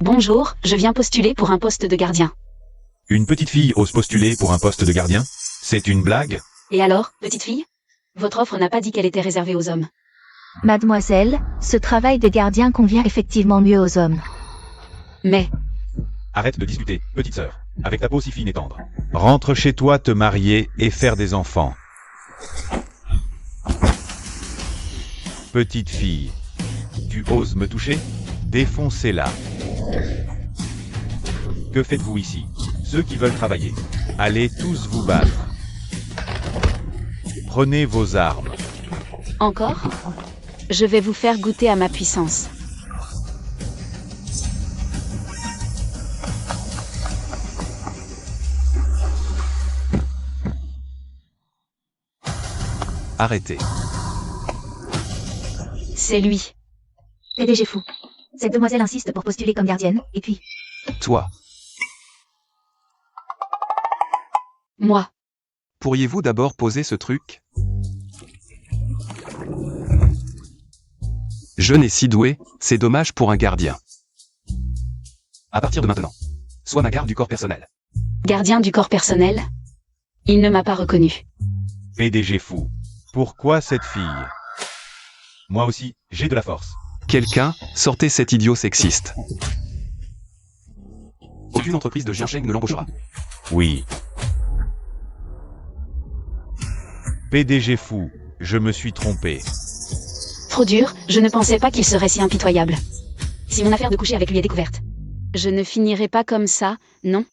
Bonjour, je viens postuler pour un poste de gardien. Une petite fille ose postuler pour un poste de gardien? C'est une blague? Et alors, petite fille? Votre offre n'a pas dit qu'elle était réservée aux hommes. Mademoiselle, ce travail de gardien convient effectivement mieux aux hommes. Mais, Arrête de discuter, petite sœur, avec ta peau si fine et tendre. Rentre chez toi te marier et faire des enfants. Petite fille, tu oses me toucher? Défoncez-la. Que faites-vous ici? Ceux qui veulent travailler, allez tous vous battre. Prenez vos armes. encore? Je vais vous faire goûter à ma puissance. Arrêtez. C'est lui. PDG fou. Cette demoiselle insiste pour postuler comme gardienne, et puis... Toi, Moi. pourriez-vous d'abord poser ce truc? Jeune et si doué, c'est dommage pour un gardien. À partir de maintenant, sois ma garde du corps personnel. Gardien du corps personnel? Il ne m'a pas reconnu. PDG fou. Pourquoi cette fille? Moi aussi, j'ai de la force. Quelqu'un, sortez cet idiot sexiste. Aucune entreprise de Jiancheng ne l'embauchera. Oui. PDG fou, je me suis trompé. Trop dur, je ne pensais pas qu'il serait si impitoyable. Si mon affaire de coucher avec lui est découverte. Je ne finirai pas comme ça, non?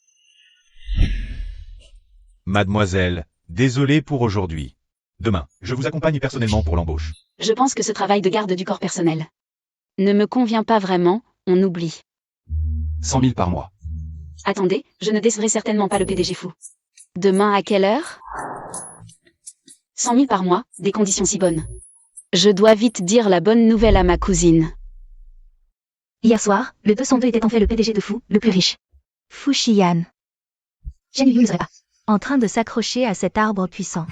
Mademoiselle, désolé pour aujourd'hui. Demain, je vous accompagne personnellement pour l'embauche. Je pense que ce travail de garde du corps personnel ne me convient pas vraiment, on oublie. 100 000 par mois. Attendez, je ne décerai certainement pas le PDG fou. Demain à quelle heure? 100 000 par mois, des conditions si bonnes. Je dois vite dire la bonne nouvelle à ma cousine. Hier soir, le 202 était en fait le PDG de Fou, le plus riche. Fu Xian. Shen Yu ne serait pas en train de s'accrocher à cet arbre puissant.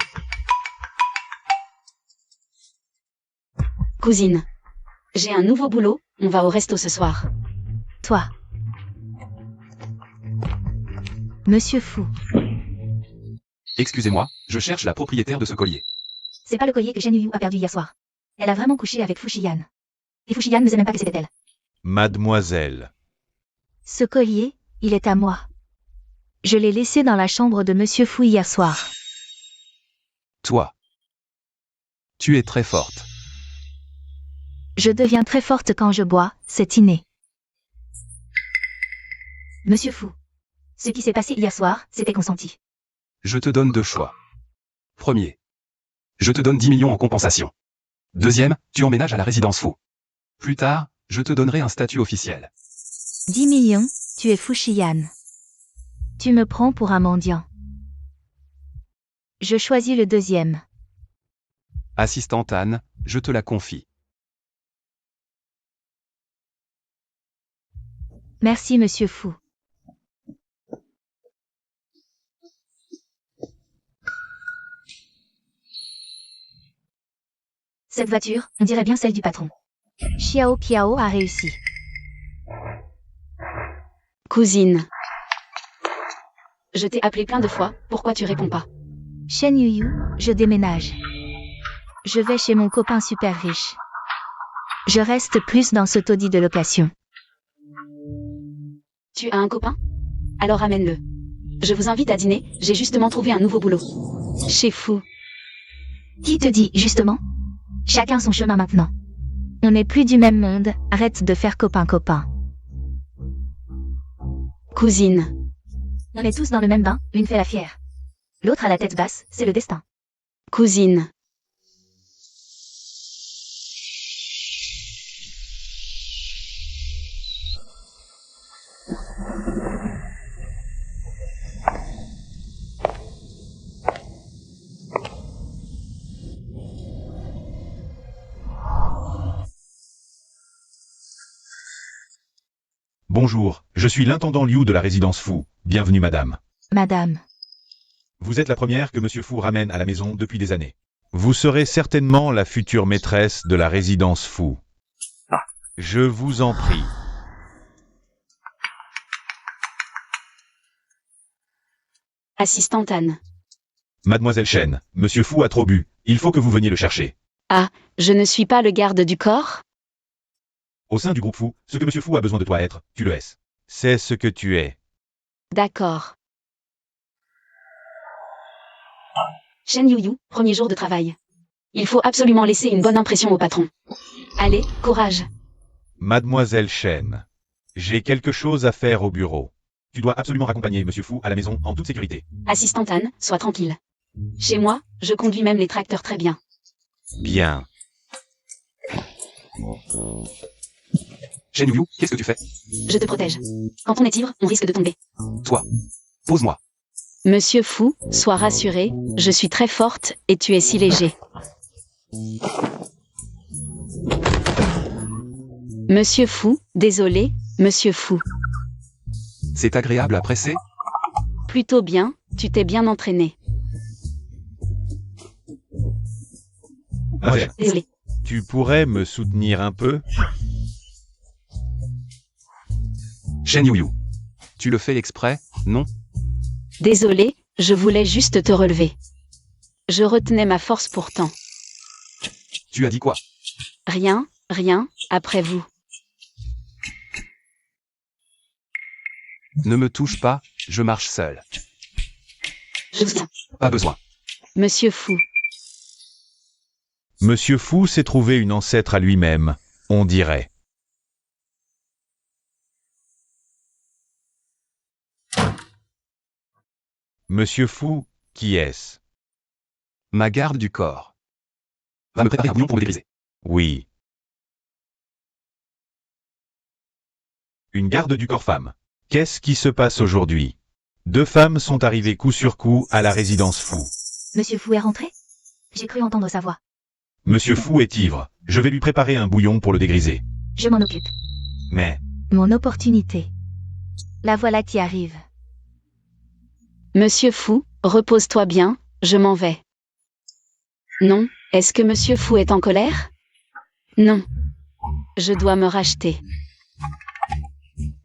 Cousine. J'ai un nouveau boulot, on va au resto ce soir. Toi. Monsieur Fou. Excusez-moi, je cherche la propriétaire de ce collier. C'est pas le collier que Shen Yu a perdu hier soir. Elle a vraiment couché avec Fu Xian. Et Fu Xian ne sait même pas que c'était elle. Mademoiselle. Ce collier, il est à moi. Je l'ai laissé dans la chambre de Monsieur Fu hier soir. Toi. Tu es très forte. Je deviens très forte quand je bois, c'est inné. Monsieur Fu. Ce qui s'est passé hier soir, c'était consenti. Je te donne deux choix. Premier. Je te donne 10 millions en compensation. Deuxième, tu emménages à la résidence Fou. Plus tard, je te donnerai un statut officiel. 10 millions, tu es Fu Xian. Tu me prends pour un mendiant. Je choisis le deuxième. Assistante Anne, je te la confie. Merci Monsieur Fu. Cette voiture, on dirait bien celle du patron. Xiao Piao a réussi. Cousine. Je t'ai appelé plein de fois, pourquoi tu réponds pas? Shen Yu, je déménage. Je vais chez mon copain super riche. Je reste plus dans ce taudis de location. Tu as un copain? Alors amène-le. Je vous invite à dîner, j'ai justement trouvé un nouveau boulot. Chez Fou. Qui te dit, justement? Chacun son chemin maintenant. On n'est plus du même monde, arrête de faire copain-copain. Cousine. On est tous dans le même bain, une fait la fière. L'autre a la tête basse, c'est le destin. Cousine. Bonjour, je suis l'intendant Liu de la résidence Fou. Bienvenue madame. Madame. Vous êtes la première que Monsieur Fou ramène à la maison depuis des années. Vous serez certainement la future maîtresse de la résidence Fou. Je vous en prie. Assistante Anne. Mademoiselle Chen, Monsieur Fou a trop bu. Il faut que vous veniez le chercher. Je ne suis pas le garde du corps? Au sein du groupe Fou, ce que Monsieur Fou a besoin de toi être, tu le es. C'est ce que tu es. D'accord. Shen Yuyu, premier jour de travail. Il faut absolument laisser une bonne impression au patron. Allez, courage. Mademoiselle Chen, j'ai quelque chose à faire au bureau. Tu dois absolument raccompagner Monsieur Fou à la maison en toute sécurité. Assistante Anne, sois tranquille. Chez moi, je conduis même les tracteurs très bien. Bien. Shen Yu, qu'est-ce que tu fais? Je te protège. Quand on est ivre, on risque de tomber. Toi. Pose-moi. Monsieur Fou, sois rassuré, je suis très forte et tu es si léger. Monsieur Fou, désolé, Monsieur Fou. C'est agréable à presser? Plutôt bien, tu t'es bien entraîné. Mademoiselle, Désolé. tu pourrais me soutenir un peu? Shen Yu. Tu le fais exprès, non? Désolé, je voulais juste te relever. Je retenais ma force pourtant. Tu as dit quoi? Rien, après vous. Ne me touche pas, je marche seul. Je vous tiens. Pas besoin. Monsieur Fou. Monsieur Fou s'est trouvé une ancêtre à lui-même, on dirait. Monsieur Fou, qui est-ce? Ma garde du corps. Va me préparer un bouillon pour me dégriser. Oui. Une garde du corps femme. Qu'est-ce qui se passe aujourd'hui? 2 femmes sont arrivées coup sur coup à la résidence Fou. Monsieur Fou est rentré? J'ai cru entendre sa voix. Monsieur Fou est ivre. Je vais lui préparer un bouillon pour le dégriser. Je m'en occupe. Mais, Mon opportunité. La voilà qui arrive. Monsieur Fou, repose-toi bien, je m'en vais. Non, est-ce que Monsieur Fou est en colère? Non. Je dois me racheter.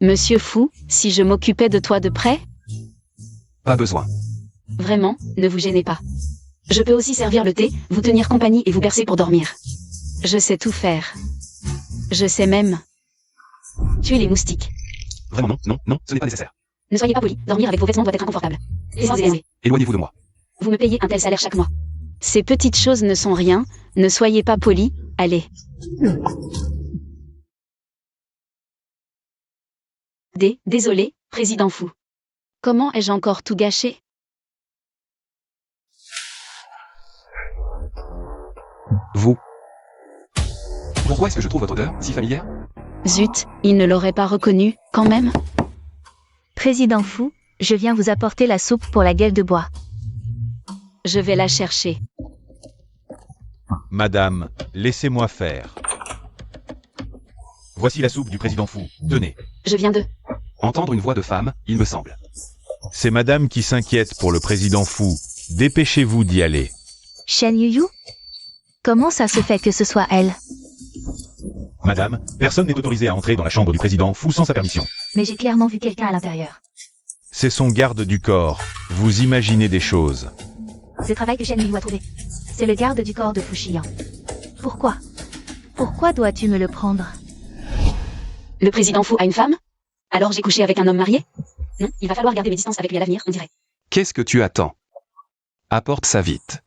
Monsieur Fou, si je m'occupais de toi de près? Pas besoin. Vraiment, ne vous gênez pas. Je peux aussi servir le thé, vous tenir compagnie et vous bercer pour dormir. Je sais tout faire. Je sais même tuer les moustiques. Vraiment non, ce n'est pas nécessaire. Ne soyez pas poli, dormir avec vos vêtements doit être inconfortable. Laissez-moi vous aider. Éloignez-vous de moi. Vous me payez un tel salaire chaque mois. Ces petites choses ne sont rien, ne soyez pas poli, allez. Désolé, président Fou. Comment ai-je encore tout gâché? Vous. Pourquoi est-ce que je trouve votre odeur si familière? Zut, il ne l'aurait pas reconnu, quand même. Président Fou, je viens vous apporter la soupe pour la gueule de bois. Je vais la chercher. Madame, laissez-moi faire. Voici la soupe du président Fou. Tenez. Je viens de... Entendre une voix de femme, il me semble. C'est madame qui s'inquiète pour le président Fou. Dépêchez-vous d'y aller. Shen Yuyu? Comment ça se fait que ce soit elle? Madame, personne n'est autorisé à entrer dans la chambre du président Fou sans sa permission. Mais j'ai clairement vu quelqu'un à l'intérieur. C'est son garde du corps. Vous imaginez des choses. Le travail que Shen Yuyu a trouvé. C'est le garde du corps de Fushiyan. Pourquoi? Pourquoi dois-tu me le prendre? Le président Fou a une femme? Alors j'ai couché avec un homme marié? Non, il va falloir garder mes distances avec lui à l'avenir, on dirait. Qu'est-ce que tu attends? Apporte ça vite.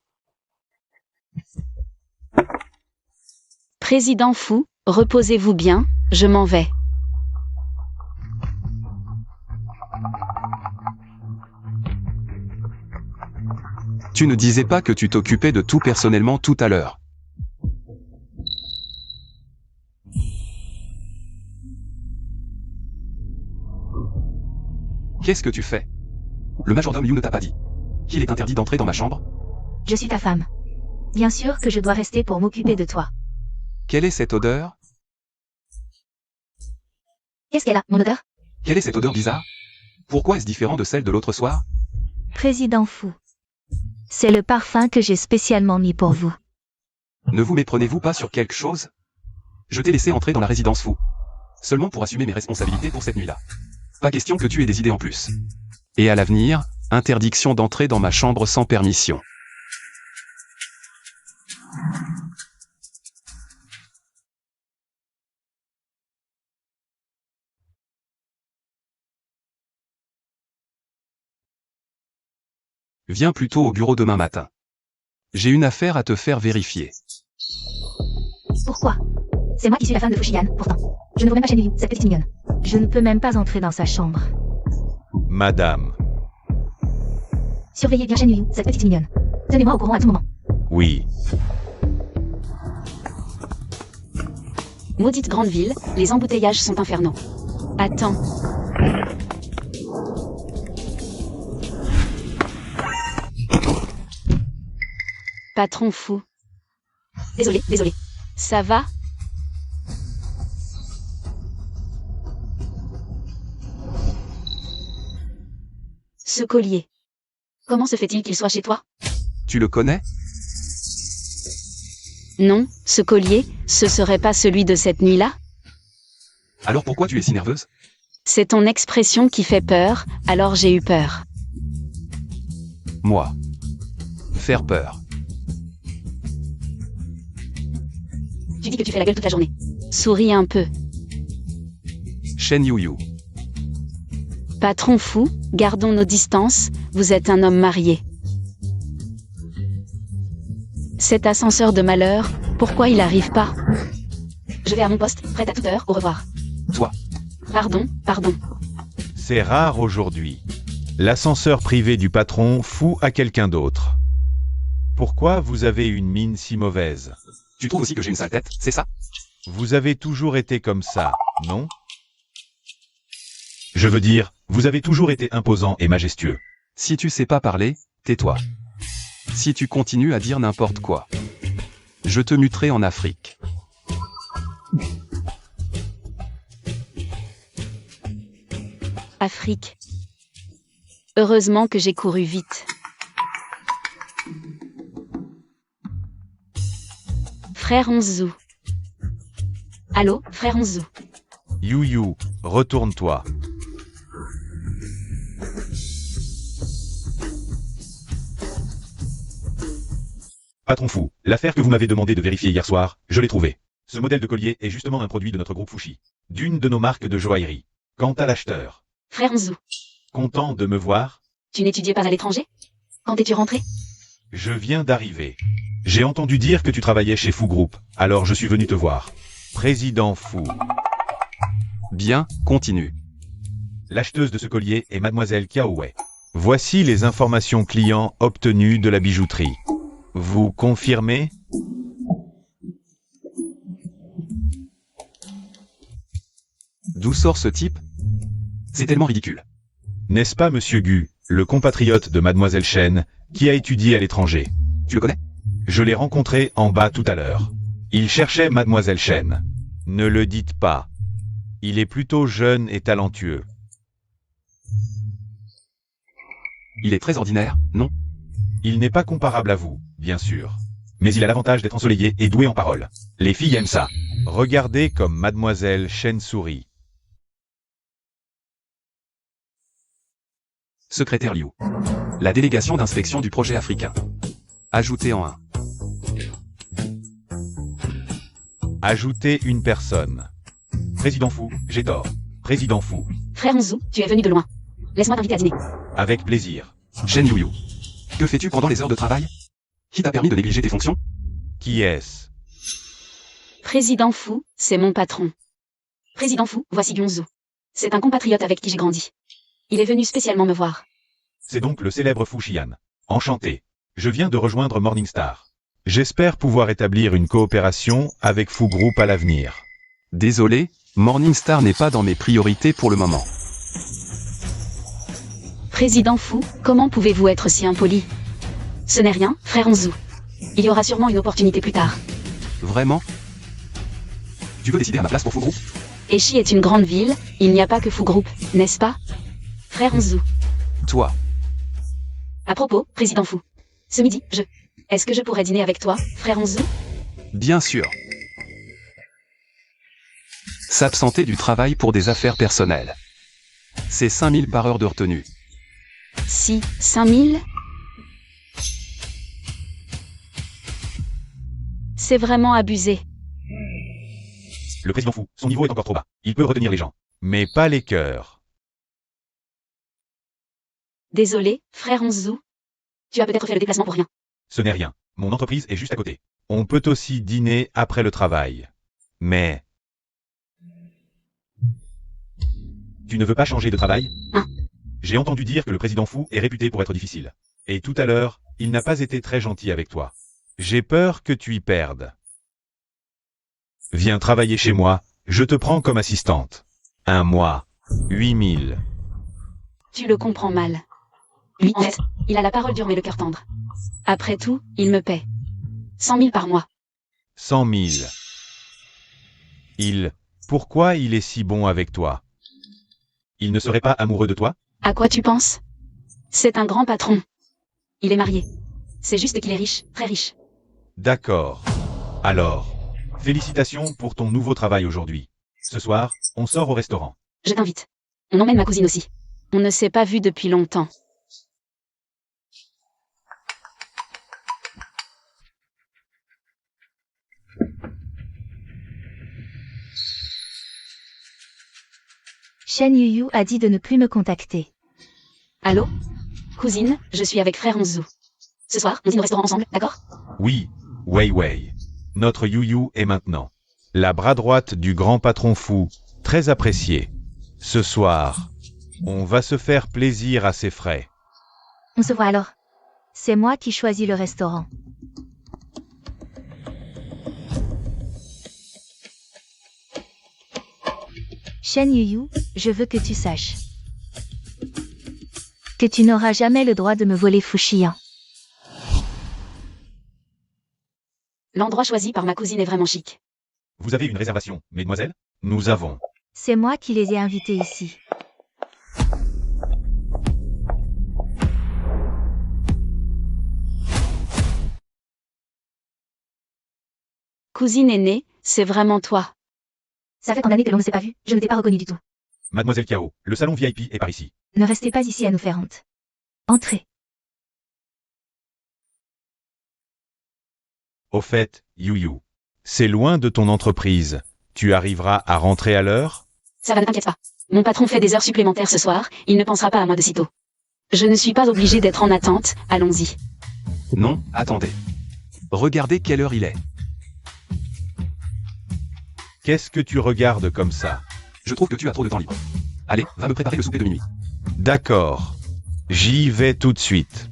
Président Fou, reposez-vous bien, je m'en vais. Tu ne disais pas que tu t'occupais de tout personnellement tout à l'heure. Qu'est-ce que tu fais? Le majordome Yu ne t'a pas dit qu'il est interdit d'entrer dans ma chambre? Je suis ta femme. Bien sûr que je dois rester pour m'occuper de toi. Quelle est cette odeur? Qu'est-ce qu'elle a, mon odeur? Quelle est cette odeur bizarre? Pourquoi est-ce différent de celle de l'autre soir? Président Fou. C'est le parfum que j'ai spécialement mis pour vous. Ne vous méprenez-vous pas sur quelque chose? Je t'ai laissé entrer dans la résidence Fou. Seulement pour assumer mes responsabilités pour cette nuit-là. Pas question que tu aies des idées en plus. Et à l'avenir, Interdiction d'entrer dans ma chambre sans permission. Viens plutôt au bureau demain matin. J'ai une affaire à te faire vérifier. Pourquoi? C'est moi qui suis la femme de Fushiyan, pourtant. Je ne voulais pas chez Liu, cette petite mignonne. Je ne peux même pas entrer dans sa chambre. Madame. Surveillez bien chez Liu, cette petite mignonne. Tenez-moi au courant à tout moment. Oui. Maudite grande ville, les embouteillages sont infernaux. Attends. Patron fou. Désolé. Ça va? Ce collier. Comment se fait-il qu'il soit chez toi? Tu le connais? Non, ce collier, ce serait pas celui de cette nuit-là? Alors pourquoi tu es si nerveuse? C'est ton expression qui fait peur, alors j'ai eu peur. Moi. Faire peur. Tu dis que tu fais la gueule toute la journée. Souris un peu. Shen Yuyu. Patron fou, gardons nos distances, vous êtes un homme marié. Cet ascenseur de malheur, pourquoi il arrive pas? Je vais à mon poste, prête à toute heure, au revoir. Toi. Pardon. C'est rare aujourd'hui. L'ascenseur privé du patron fout à quelqu'un d'autre. Pourquoi vous avez une mine si mauvaise? Tu trouves aussi que j'ai une sale tête, c'est ça? Vous avez toujours été comme ça, non? Je veux dire, vous avez toujours été imposant et majestueux. Si tu sais pas parler, tais-toi. Si tu continues à dire n'importe quoi, je te muterai en Afrique. Afrique. Heureusement que j'ai couru vite. Frère Onzou. Allô, frère Onzou. Yuyu, retourne-toi. Patron fou, l'affaire que vous m'avez demandé de vérifier hier soir, je l'ai trouvée. Ce modèle de collier est justement un produit de notre groupe Fushi. D'une de nos marques de joaillerie. Quant à l'acheteur. Frère Onzou. Content de me voir? Tu n'étudiais pas à l'étranger? Quand es-tu rentré? Je viens d'arriver. J'ai entendu dire que tu travaillais chez Fou Group, alors je suis venu te voir. Président Fou. Bien, continue. L'acheteuse de ce collier est Mademoiselle Kiaowei. Voici les informations clients obtenues de la bijouterie. Vous confirmez? D'où sort ce type? C'est tellement ridicule. N'est-ce pas Monsieur Gu, le compatriote de Mademoiselle Shen, qui a étudié à l'étranger? Tu le connais? Je l'ai rencontré en bas tout à l'heure. Il cherchait Mademoiselle Shen. Ne le dites pas. Il est plutôt jeune et talentueux. Il est très ordinaire, non? Il n'est pas comparable à vous, bien sûr. Mais il a l'avantage d'être ensoleillé et doué en parole. Les filles aiment ça. Regardez comme Mademoiselle Shen sourit. Secrétaire Liu. La délégation d'inspection du projet africain. Ajoutez en 1. Ajoutez une personne. Président Fou, j'ai tort. Président Fou. Frère Onzou, tu es venu de loin. Laisse-moi t'inviter à dîner. Avec plaisir. Shen Yuyu. Que fais-tu pendant les heures de travail? Qui t'a permis de négliger tes fonctions? Qui est-ce? Président Fou, c'est mon patron. Président Fou, voici Gyonzou. C'est un compatriote avec qui j'ai grandi. Il est venu spécialement me voir. C'est donc le célèbre Fu Xian. Enchanté. Je viens de rejoindre Morningstar. J'espère pouvoir établir une coopération avec Fu Group à l'avenir. Désolé, Morningstar n'est pas dans mes priorités pour le moment. Président Fou, comment pouvez-vous être si impoli? Ce n'est rien, frère Onzou. Il y aura sûrement une opportunité plus tard. Vraiment? Tu veux décider à ma place pour Fu Group? Eshi est une grande ville, il n'y a pas que Fu Group, n'est-ce pas? Frère Onzou. Toi. À propos, président Fou. Ce midi, Est-ce que je pourrais dîner avec toi, frère Onzou? Bien sûr. S'absenter du travail pour des affaires personnelles. C'est 5000 par heure de retenue. Si, 5000? C'est vraiment abusé. Le président Fu, son niveau est encore trop bas. Il peut retenir les gens. Mais pas les cœurs. Désolé, frère Onzu. Tu as peut-être fait le déplacement pour rien. Ce n'est rien. Mon entreprise est juste à côté. On peut aussi dîner après le travail. Mais... Tu ne veux pas changer de travail? Hein? J'ai entendu dire que le président Fu est réputé pour être difficile. Et tout à l'heure, il n'a pas été très gentil avec toi. J'ai peur que tu y perdes. Viens travailler chez moi, je te prends comme assistante. 1 mois. 8000. Tu le comprends mal. Lui, en fait, il a la parole dure mais le cœur tendre. Après tout, il me paie 100 000 par mois. 100 000. Pourquoi il est si bon avec toi? Il ne serait pas amoureux de toi? À quoi tu penses? C'est un grand patron. Il est marié. C'est juste qu'il est riche, très riche. D'accord. Alors, félicitations pour ton nouveau travail aujourd'hui. Ce soir, on sort au restaurant. Je t'invite. On emmène ma cousine aussi. On ne s'est pas vu depuis longtemps. Shen Yuyu a dit de ne plus me contacter. Allô? Cousine, je suis avec frère Onzu. Ce soir, on dîne au restaurant ensemble, d'accord? Oui, Wei Wei. Notre Yu est maintenant la bras droite du grand patron Fu, très apprécié. Ce soir, on va se faire plaisir à ses frais. On se voit alors. C'est moi qui choisis le restaurant. Shen Yuyu, je veux que tu saches que tu n'auras jamais le droit de me voler Fuxian. L'endroit choisi par ma cousine est vraiment chic. Vous avez une réservation, mesdemoiselles? Nous avons. C'est moi qui les ai invités ici. Cousine aînée, c'est vraiment toi. Ça fait tant d'années que l'on ne s'est pas vu, je ne t'ai pas reconnu du tout. Mademoiselle Kiao, le salon VIP est par ici. Ne restez pas ici à nous faire honte. Entrez. Au fait, Yu, c'est loin de ton entreprise. Tu arriveras à rentrer à l'heure? Ça va, ne t'inquiète pas. Mon patron fait des heures supplémentaires ce soir, il ne pensera pas à moi de sitôt. Je ne suis pas obligée d'être en attente, allons-y. Non, attendez. Regardez quelle heure il est. Qu'est-ce que tu regardes comme ça? Je trouve que tu as trop de temps libre. Allez, va me préparer le souper de minuit. D'accord. J'y vais tout de suite.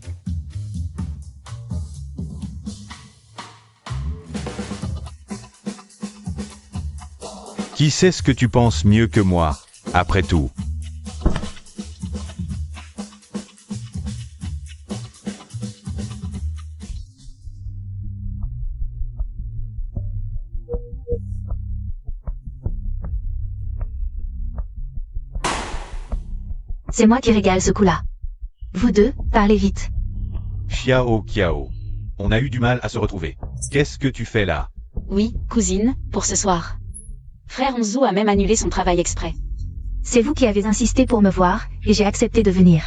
Qui sait ce que tu penses mieux que moi, après tout? C'est moi qui régale ce coup-là. Vous deux, parlez vite. Xiao Kiao. On a eu du mal à se retrouver. Qu'est-ce que tu fais là? Oui, cousine, pour ce soir. Frère Onzu a même annulé son travail exprès. C'est vous qui avez insisté pour me voir, et j'ai accepté de venir.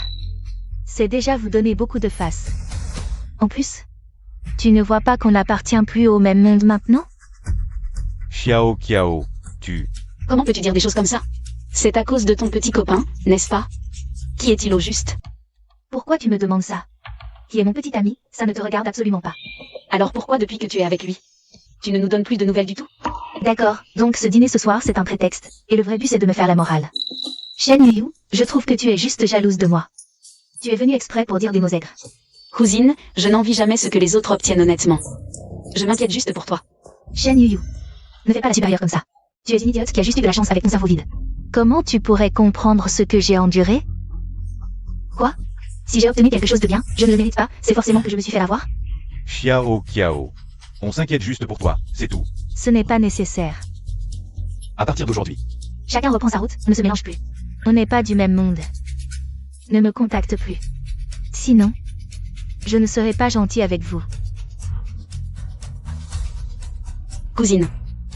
C'est déjà vous donner beaucoup de face. En plus, tu ne vois pas qu'on n'appartient plus au même monde maintenant? Xiao Kiao, tu... Comment peux-tu dire des choses comme ça? C'est à cause de ton petit copain, n'est-ce pas? Qui est-il au juste? Pourquoi tu me demandes ça? Qui est mon petit ami, ça ne te regarde absolument pas. Alors pourquoi depuis que tu es avec lui, tu ne nous donnes plus de nouvelles du tout? D'accord, donc ce dîner ce soir c'est un prétexte, et le vrai but c'est de me faire la morale. Shen Yuyu, je trouve que tu es juste jalouse de moi. Tu es venue exprès pour dire des mots aigres. Cousine, je n'envie jamais ce que les autres obtiennent honnêtement. Je m'inquiète juste pour toi. Shen Yuyu, ne fais pas la supérieure comme ça. Tu es une idiote qui a juste eu de la chance avec ton cerveau vide. Comment tu pourrais comprendre ce que j'ai enduré? Quoi? Si j'ai obtenu quelque chose de bien, je ne le mérite pas, c'est forcément que je me suis fait avoir? Xiao Kiao. On s'inquiète juste pour toi, c'est tout. Ce n'est pas nécessaire. À partir d'aujourd'hui. Chacun reprend sa route, on ne se mélange plus. On n'est pas du même monde. Ne me contacte plus. Sinon, je ne serai pas gentil avec vous. Cousine.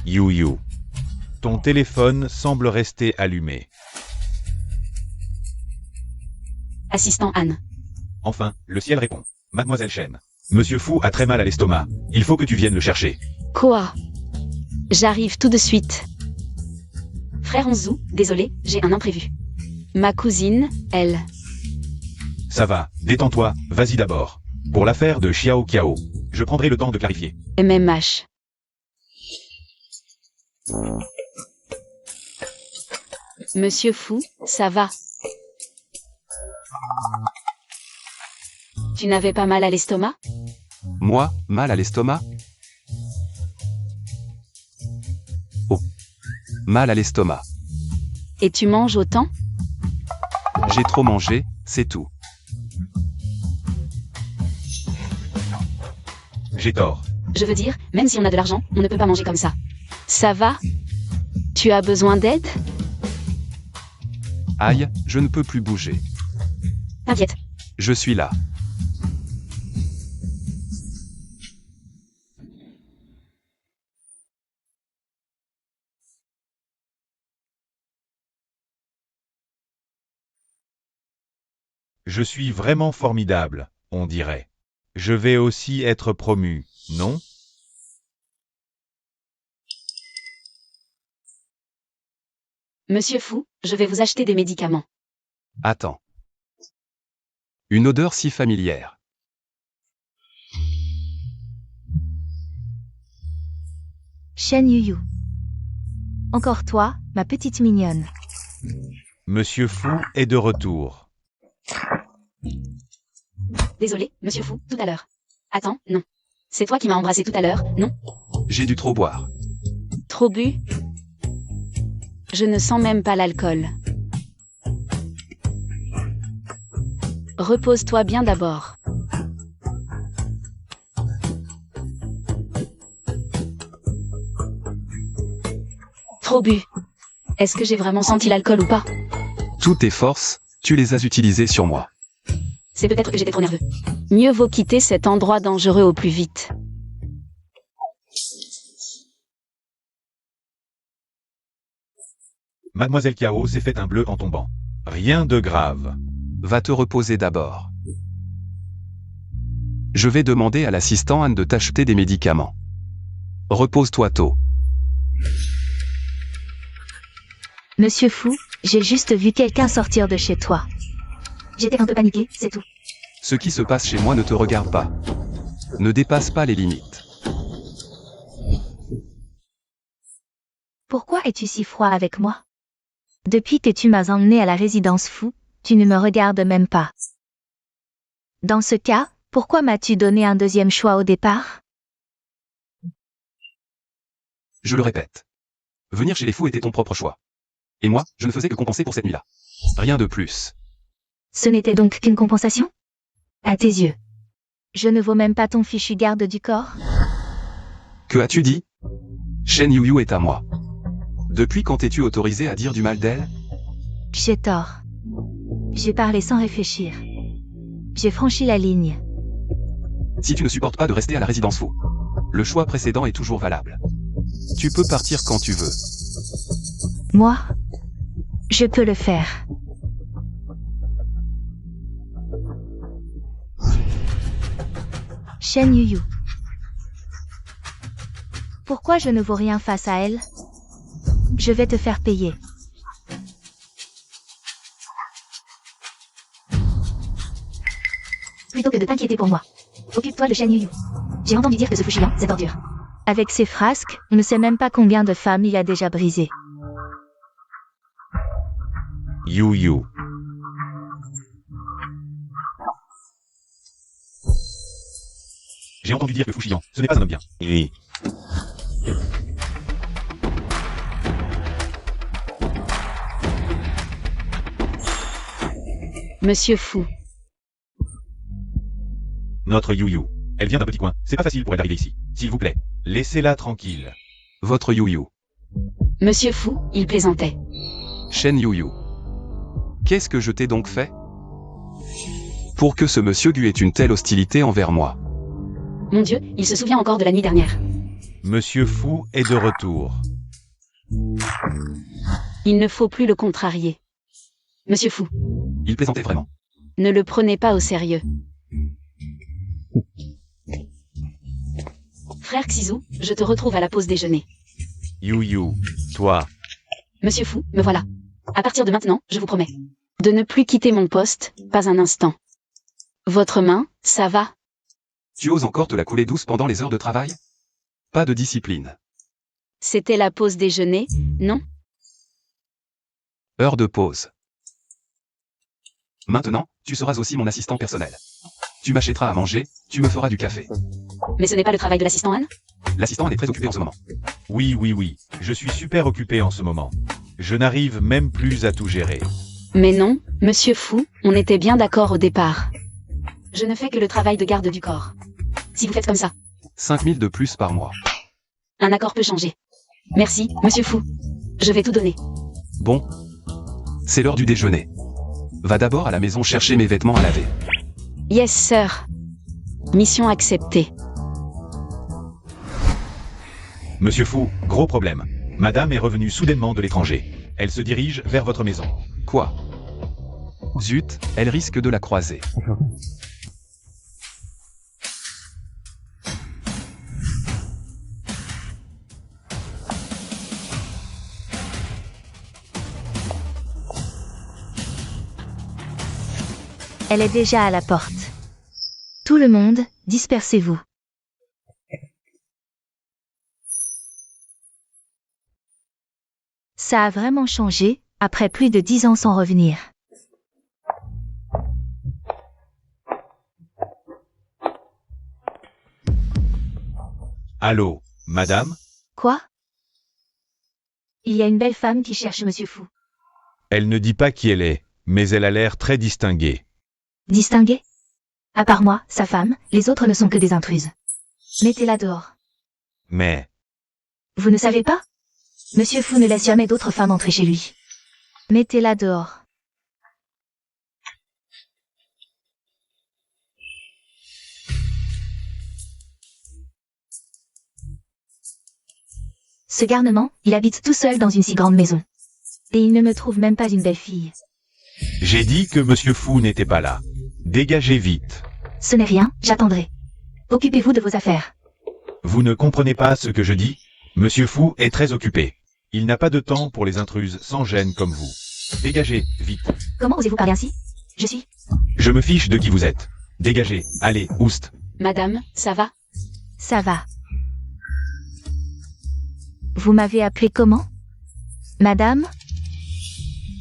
Yu. Ton téléphone semble rester allumé. Assistant Anne. Enfin, le ciel répond. Mademoiselle Chen. Monsieur Fou a très mal à l'estomac. Il faut que tu viennes le chercher. Quoi? J'arrive tout de suite. Frère Onzu, désolé, j'ai un imprévu. Ma cousine, elle. Ça va, détends-toi, vas-y d'abord. Pour l'affaire de Xiao Kiao, je prendrai le temps de clarifier. MMH. Monsieur Fou, ça va? Tu n'avais pas mal à l'estomac? Moi, mal à l'estomac? Oh. Mal à l'estomac. Et tu manges autant? J'ai trop mangé, c'est tout. J'ai tort. Je veux dire, même si on a de l'argent, on ne peut pas manger comme ça. Ça va? Tu as besoin d'aide? Aïe, je ne peux plus bouger. T'inquiète. Je suis là. Je suis vraiment formidable, on dirait. Je vais aussi être promu, non? Monsieur Fou, je vais vous acheter des médicaments. Attends. Une odeur si familière. Shen Yuyu. Encore toi, ma petite mignonne. Monsieur Fou est de retour. Désolé, monsieur Fou, tout à l'heure. Attends, non. C'est toi qui m'as embrassé tout à l'heure, non? J'ai dû trop boire. Trop bu? Je ne sens même pas l'alcool. Repose-toi bien d'abord. Trop bu. Est-ce que j'ai vraiment senti l'alcool ou pas? Toutes tes forces, tu les as utilisées sur moi. C'est peut-être que j'étais trop nerveux. Mieux vaut quitter cet endroit dangereux au plus vite. Mademoiselle Kiao s'est fait un bleu en tombant. Rien de grave. Va te reposer d'abord. Je vais demander à l'assistant Anne de t'acheter des médicaments. Repose-toi tôt. Monsieur Fou, j'ai juste vu quelqu'un sortir de chez toi. J'étais un peu paniquée, c'est tout. Ce qui se passe chez moi ne te regarde pas. Ne dépasse pas les limites. Pourquoi es-tu si froid avec moi? Depuis que tu m'as emmené à la résidence Fou, tu ne me regardes même pas. Dans ce cas, pourquoi m'as-tu donné un deuxième choix au départ? Je le répète. Venir chez les fous était ton propre choix. Et moi, je ne faisais que compenser pour cette nuit-là. Rien de plus. Ce n'était donc qu'une compensation? À tes yeux. Je ne vaux même pas ton fichu garde du corps? Que as-tu dit? Shen Yuyu est à moi. Depuis quand t'es-tu autorisé à dire du mal d'elle? J'ai tort. J'ai parlé sans réfléchir. J'ai franchi la ligne. Si tu ne supportes pas de rester à la résidence Fou, le choix précédent est toujours valable. Tu peux partir quand tu veux. Moi, je peux le faire. Shen Yuyu. Pourquoi je ne vaux rien face à elle? Je vais te faire payer. Plutôt que de t'inquiéter pour moi, occupe-toi de Shen Yuyu. J'ai entendu dire que ce Fushiyan, cette ordure. Avec ses frasques, on ne sait même pas combien de femmes il a déjà brisé. You. J'ai entendu dire que Fushiyan, ce n'est pas un homme bien. Oui. Monsieur Fou. Notre Yuyu. Elle vient d'un petit coin, c'est pas facile pour elle d'arriver ici. S'il vous plaît, laissez-la tranquille. Votre Yuyu. Monsieur Fou, il plaisantait. Shen Yuyu. Qu'est-ce que je t'ai donc fait? Pour que ce monsieur Gu ait une telle hostilité envers moi. Mon Dieu, il se souvient encore de la nuit dernière. Monsieur Fou est de retour. Il ne faut plus le contrarier. Monsieur Fou. Il plaisantait vraiment. Ne le prenez pas au sérieux. Frère Xizou, je te retrouve à la pause déjeuner. You, toi. Monsieur Fou, me voilà. À partir de maintenant, je vous promets de ne plus quitter mon poste, pas un instant. Votre main, ça va? Tu oses encore te la couler douce pendant les heures de travail? Pas de discipline. C'était la pause déjeuner, non? Heure de pause. Maintenant, tu seras aussi mon assistant personnel. Tu m'achèteras à manger, tu me feras du café. Mais ce n'est pas le travail de l'assistant Anne? L'assistant elle est très occupée en ce moment. Oui. Je suis super occupé en ce moment. Je n'arrive même plus à tout gérer. Mais non, monsieur Fou, on était bien d'accord au départ. Je ne fais que le travail de garde du corps. Si vous faites comme ça, 5000 de plus par mois. un accord peut changer. Merci, monsieur Fou. Je vais tout donner. Bon. C'est l'heure du déjeuner. Va d'abord à la maison chercher mes vêtements à laver. Yes, sir. Mission acceptée. Monsieur Fou, gros problème. Madame est revenue soudainement de l'étranger. Elle se dirige vers votre maison. Quoi? Zut, elle risque de la croiser. Elle est déjà à la porte. Tout le monde, dispersez-vous. Ça a vraiment changé, après plus de 10 ans sans revenir. Allô, madame? Quoi? Il y a une belle femme qui cherche Monsieur Fou. Elle ne dit pas qui elle est, mais elle a l'air très distinguée. Distinguée? À part moi, sa femme, les autres ne sont que des intruses. Mettez-la dehors. Mais, Vous ne savez pas? Monsieur Fou ne laisse jamais d'autres femmes entrer chez lui. Mettez-la dehors. Ce garnement, il habite tout seul dans une si grande maison. Et il ne me trouve même pas une belle fille. j'ai dit que monsieur Fou n'était pas là. Dégagez vite. Ce n'est rien, j'attendrai. Occupez-vous de vos affaires. Vous ne comprenez pas ce que je dis? Monsieur Fou est très occupé. Il n'a pas de temps pour les intruses sans gêne comme vous. Dégagez, vite. Comment osez-vous parler ainsi? Je suis... Je me fiche de qui vous êtes. Dégagez, allez, oust. Madame, ça va? Ça va. Vous m'avez appelé comment? Madame?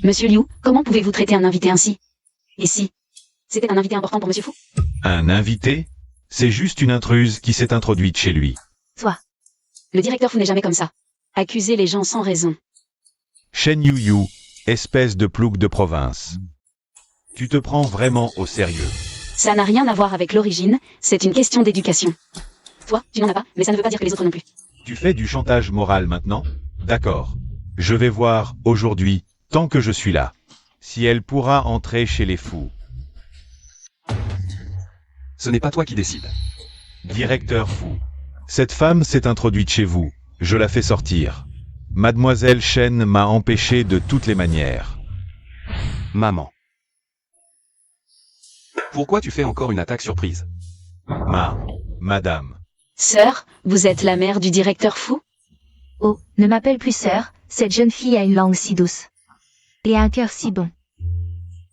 Monsieur Liu, comment pouvez-vous traiter un invité ainsi? Et si c'était un invité important pour monsieur Fou? Un invité? C'est juste une intruse qui s'est introduite chez lui. Toi. Le directeur Fou n'est jamais comme ça. Accuser les gens sans raison. Shen Yu, espèce de plouc de province. Tu te prends vraiment au sérieux. Ça n'a rien à voir avec l'origine, c'est une question d'éducation. Toi, tu n'en as pas, mais ça ne veut pas dire que les autres non plus. Tu fais du chantage moral maintenant? D'accord. Je vais voir, aujourd'hui, tant que je suis là, si elle pourra entrer chez les fous. Ce n'est pas toi qui décides. Directeur Fou. Cette femme s'est introduite chez vous. Je la fais sortir. Mademoiselle Shen m'a empêché de toutes les manières. Maman. Pourquoi tu fais encore une attaque surprise? Madame. Sœur, vous êtes la mère du directeur Fou? Oh, ne m'appelle plus sœur, cette jeune fille a une langue si douce. Et un cœur si bon.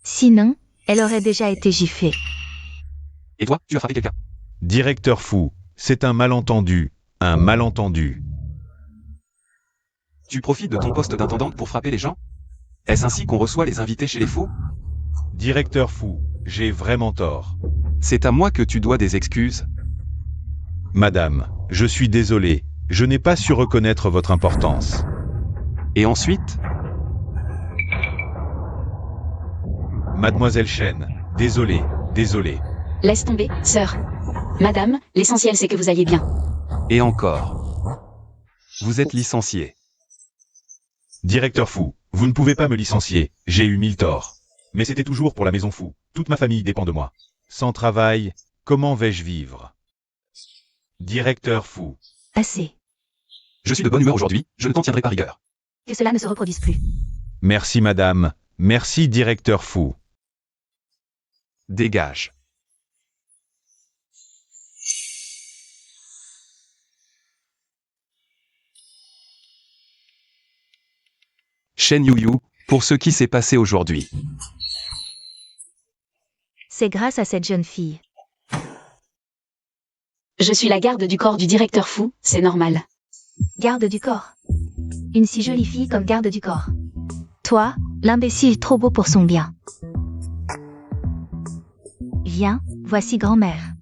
Sinon, elle aurait déjà été giflée. Et toi, tu as frappé quelqu'un? Directeur Fou, c'est un malentendu. Un malentendu. Tu profites de ton poste d'intendante pour frapper les gens? Est-ce ainsi qu'on reçoit les invités chez les fous? Directeur Fou, j'ai vraiment tort. C'est à moi que tu dois des excuses. Madame, je suis désolé, je n'ai pas su reconnaître votre importance. Et ensuite? Mademoiselle Shen, désolé. Laisse tomber, sœur. Madame, l'essentiel c'est que vous alliez bien. Et encore. Vous êtes licencié. Directeur Fou, vous ne pouvez pas me licencier, j'ai eu 1000 torts. Mais c'était toujours pour la maison Fou, toute ma famille dépend de moi. Sans travail, comment vais-je vivre? Directeur Fou. Assez. Je suis de bonne humeur aujourd'hui, je ne t'en tiendrai pas rigueur. Que cela ne se reproduise plus. Merci madame, merci directeur Fou. Dégage. Shen Yuyu, pour ce qui s'est passé aujourd'hui. C'est grâce à cette jeune fille. Je suis la garde du corps du directeur Fu, c'est normal. Garde du corps. Une si jolie fille comme garde du corps. Toi, l'imbécile trop beau pour son bien. Viens, voici grand-mère.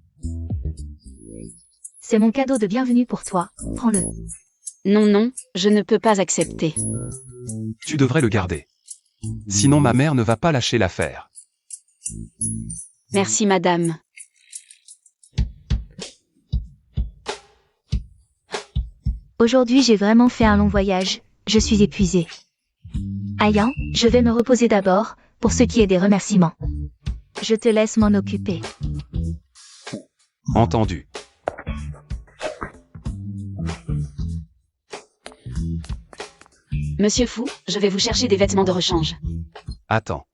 C'est mon cadeau de bienvenue pour toi, prends-le. Non, non, je ne peux pas accepter. Tu devrais le garder. Sinon ma mère ne va pas lâcher l'affaire. Merci madame. Aujourd'hui j'ai vraiment fait un long voyage, je suis épuisée. Ayan, je vais me reposer d'abord, pour ce qui est des remerciements. Je te laisse m'en occuper. Entendu. Monsieur Fu, je vais vous chercher des vêtements de rechange. Attends.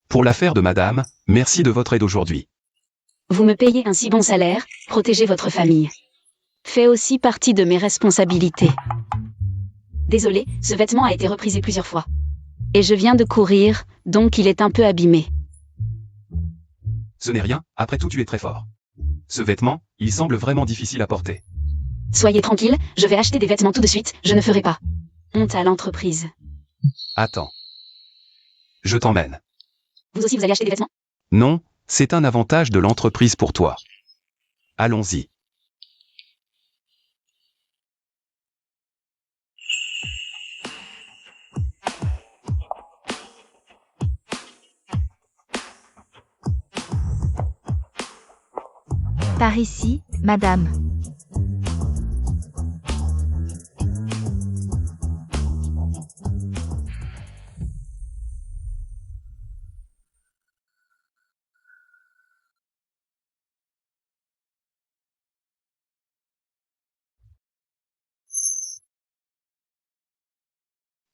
Pour l'affaire de madame, merci de votre aide aujourd'hui. Vous me payez un si bon salaire, protégez votre famille. Fait aussi partie de mes responsabilités. Désolé, ce vêtement a été reprisé plusieurs fois. Et je viens de courir, donc il est un peu abîmé. Ce n'est rien, après tout tu es très fort. Ce vêtement, il semble vraiment difficile à porter. Soyez tranquille, je vais acheter des vêtements tout de suite, je ne ferai pas. Honte à l'entreprise. Attends. Je t'emmène. Vous aussi vous allez acheter des vêtements? Non, c'est un avantage de l'entreprise pour toi. Allons-y. Par ici, madame.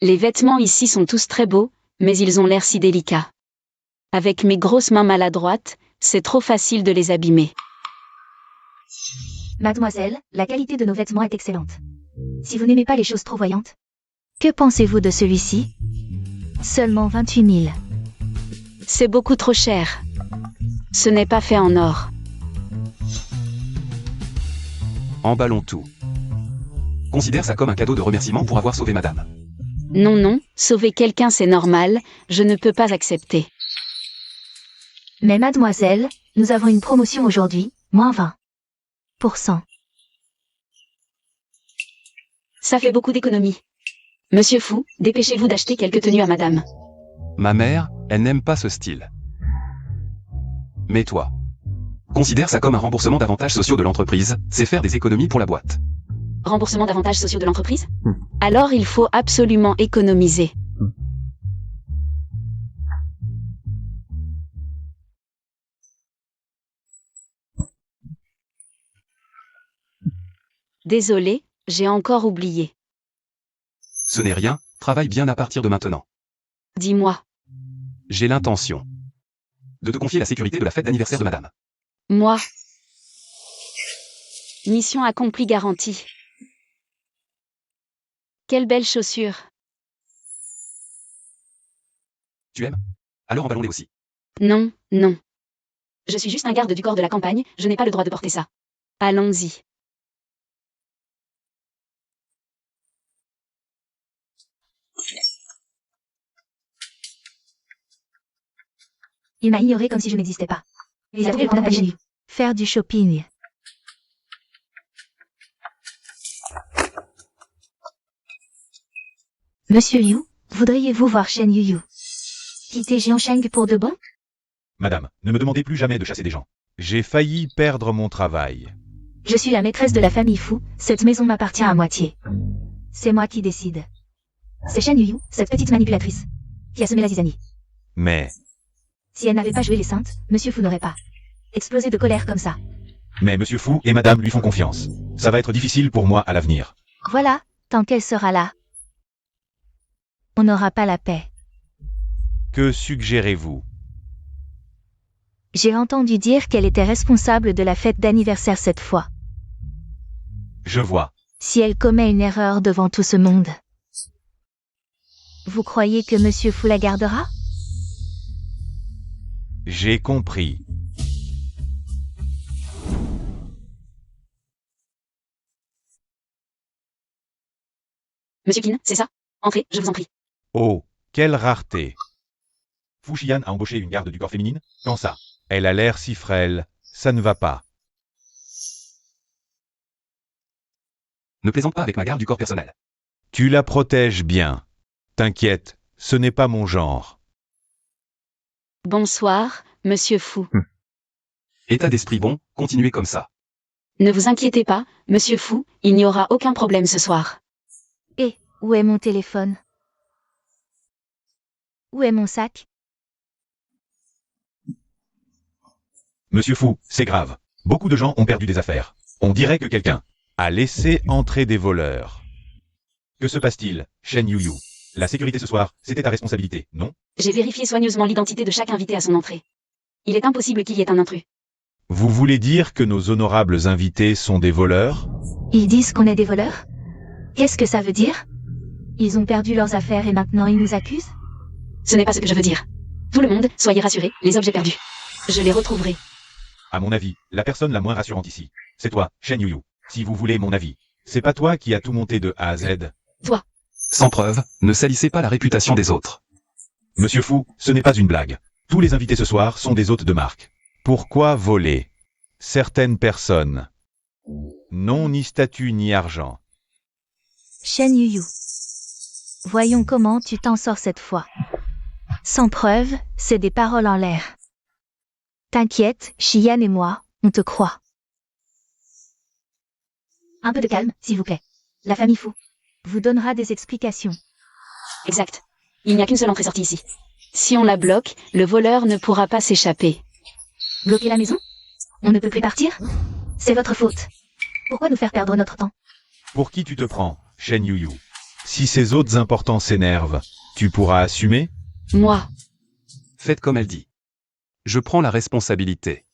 Les vêtements ici sont tous très beaux, mais ils ont l'air si délicats. Avec mes grosses mains maladroites, c'est trop facile de les abîmer. Mademoiselle, la qualité de nos vêtements est excellente. Si vous n'aimez pas les choses trop voyantes. Que pensez-vous de celui-ci? Seulement 28 000. C'est beaucoup trop cher. Ce n'est pas fait en or. Emballons tout. Considère ça comme un cadeau de remerciement pour avoir sauvé madame. Non, non, sauver quelqu'un c'est normal, je ne peux pas accepter. Mais mademoiselle, nous avons une promotion aujourd'hui, moins 20%. Ça fait beaucoup d'économies. Monsieur Fu, dépêchez-vous d'acheter quelques tenues à madame. Ma mère, elle n'aime pas ce style. Mais toi. Considère ça comme un remboursement d'avantages sociaux de l'entreprise, c'est faire des économies pour la boîte. Remboursement d'avantages sociaux de l'entreprise? Alors il faut absolument économiser. Désolé, j'ai encore oublié. Ce n'est rien, travaille bien à partir de maintenant. Dis-moi. J'ai l'intention de te confier la sécurité de la fête d'anniversaire de madame. Moi. Mission accomplie garantie. Quelle belle chaussure. Tu aimes? Alors emballons-les aussi. Non, non. Je suis juste un garde du corps de la campagne, je n'ai pas le droit de porter ça. Allons-y. Il m'a ignoré comme si je n'existais pas. Il a trouvé le contact de génie. Faire du shopping. Monsieur Liu, voudriez-vous voir Shen Yuyu quitter Jiangsheng pour de bon? Madame, ne me demandez plus jamais de chasser des gens. J'ai failli perdre mon travail. Je suis la maîtresse de la famille Fu, cette maison m'appartient à moitié. C'est moi qui décide. C'est Shen Yuyu, cette petite manipulatrice, qui a semé la zizanie. Mais... Si elle n'avait pas joué les saintes, Monsieur Fu n'aurait pas explosé de colère comme ça. Mais Monsieur Fu et Madame lui font confiance. Ça va être difficile pour moi à l'avenir. Voilà, tant qu'elle sera là, on n'aura pas la paix. Que suggérez-vous? J'ai entendu dire qu'elle était responsable de la fête d'anniversaire cette fois. Je vois. Si elle commet une erreur devant tout ce monde. Vous croyez que Monsieur Fu la gardera? J'ai compris. Monsieur Qin, c'est ça? Entrez, je vous en prie. Oh, quelle rareté. Fu Xian a embauché une garde du corps féminine? Quand ça? Elle a l'air si frêle, ça ne va pas. Ne plaisante pas avec ma garde du corps personnel. Tu la protèges bien. T'inquiète, ce n'est pas mon genre. Bonsoir, Monsieur Fu. État d'esprit bon, continuez comme ça. Ne vous inquiétez pas, Monsieur Fu, il n'y aura aucun problème ce soir. Et, où est mon téléphone? Où est mon sac? Monsieur Fu, c'est grave. Beaucoup de gens ont perdu des affaires. On dirait que quelqu'un a laissé entrer des voleurs. Que se passe-t-il, Shen Yuyu? La sécurité ce soir, c'était ta responsabilité, non? J'ai vérifié soigneusement l'identité de chaque invité à son entrée. Il est impossible qu'il y ait un intrus. Vous voulez dire que nos honorables invités sont des voleurs? Ils disent qu'on est des voleurs? Qu'est-ce que ça veut dire? Ils ont perdu leurs affaires et maintenant ils nous accusent? Ce n'est pas ce que je veux dire. Tout le monde, soyez rassurés, les objets perdus. Je les retrouverai. À mon avis, la personne la moins rassurante ici, c'est toi, Shen Yuyu. Si vous voulez mon avis, c'est pas toi qui as tout monté de A à Z. Toi. Sans preuve, ne salissez pas la réputation des autres. Monsieur Fu, ce n'est pas une blague. Tous les invités ce soir sont des hôtes de marque. Pourquoi voler? Certaines personnes n'ont ni statut ni argent. Shen Yuyu. Voyons comment tu t'en sors cette fois. Sans preuve, c'est des paroles en l'air. T'inquiète, Xian et moi, on te croit. Un peu de calme, s'il vous plaît. La famille Fu vous donnera des explications. Exact. Il n'y a qu'une seule entrée-sortie ici. Si on la bloque, le voleur ne pourra pas s'échapper. Bloquer la maison? On ne peut plus partir? C'est votre faute. Pourquoi nous faire perdre notre temps? Pour qui tu te prends, Shen Yuyu? Si ces autres importants s'énervent, tu pourras assumer? Moi. Faites comme elle dit. Je prends la responsabilité.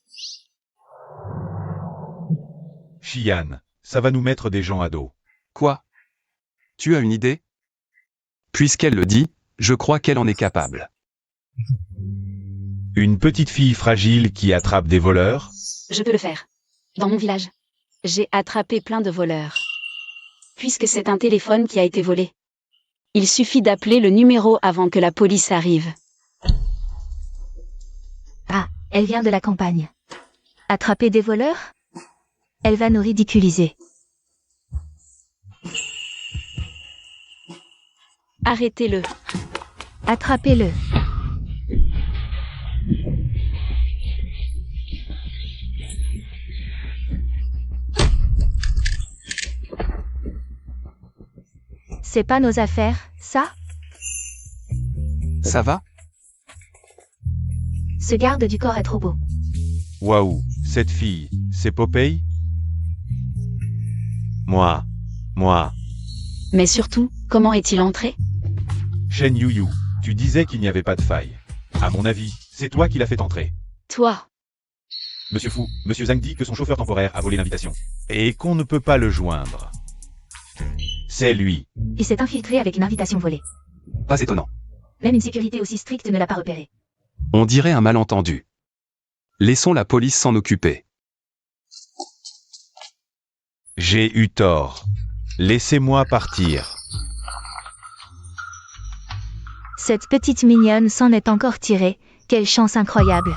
Xian, ça va nous mettre des gens à dos. Quoi? Tu as une idée? Puisqu'elle le dit, je crois qu'elle en est capable. Une petite fille fragile qui attrape des voleurs? Je peux le faire. Dans mon village. J'ai attrapé plein de voleurs. Puisque c'est un téléphone qui a été volé. Il suffit d'appeler le numéro avant que la police arrive. Ah, elle vient de la campagne. Attraper des voleurs? Elle va nous ridiculiser. Arrêtez-le. Attrapez-le. C'est pas nos affaires, ça? Ça va? Ce garde du corps est trop beau. Waouh, cette fille, c'est Popeye? Moi. Mais surtout, comment est-il entré? Shen Yuyu, tu disais qu'il n'y avait pas de faille. À mon avis, c'est toi qui l'as fait entrer. Toi. Monsieur Fu, Monsieur Zhang dit que son chauffeur temporaire a volé l'invitation. Et qu'on ne peut pas le joindre. C'est lui. Il s'est infiltré avec une invitation volée. Pas étonnant. Même une sécurité aussi stricte ne l'a pas repéré. On dirait un malentendu. Laissons la police s'en occuper. J'ai eu tort. Laissez-moi partir. Cette petite mignonne s'en est encore tirée. Quelle chance incroyable.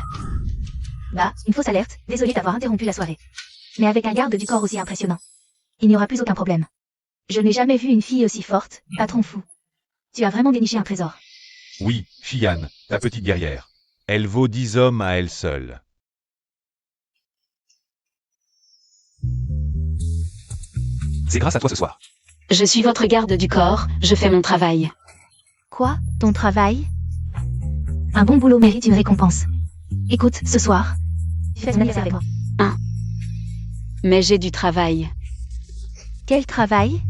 Bah, une fausse alerte. Désolé d'avoir interrompu la soirée. Mais avec un garde du corps aussi impressionnant, il n'y aura plus aucun problème. Je n'ai jamais vu une fille aussi forte, patron Fu. Tu as vraiment déniché un trésor. Oui, Xian, ta petite guerrière. Elle vaut 10 hommes à elle seule. C'est grâce à toi ce soir. Je suis votre garde du corps, je fais mon travail. Quoi? Ton travail? Un bon boulot mérite une récompense. Écoute, ce soir, fais ton anniversaire avec moi. Mais j'ai du travail. Quel travail?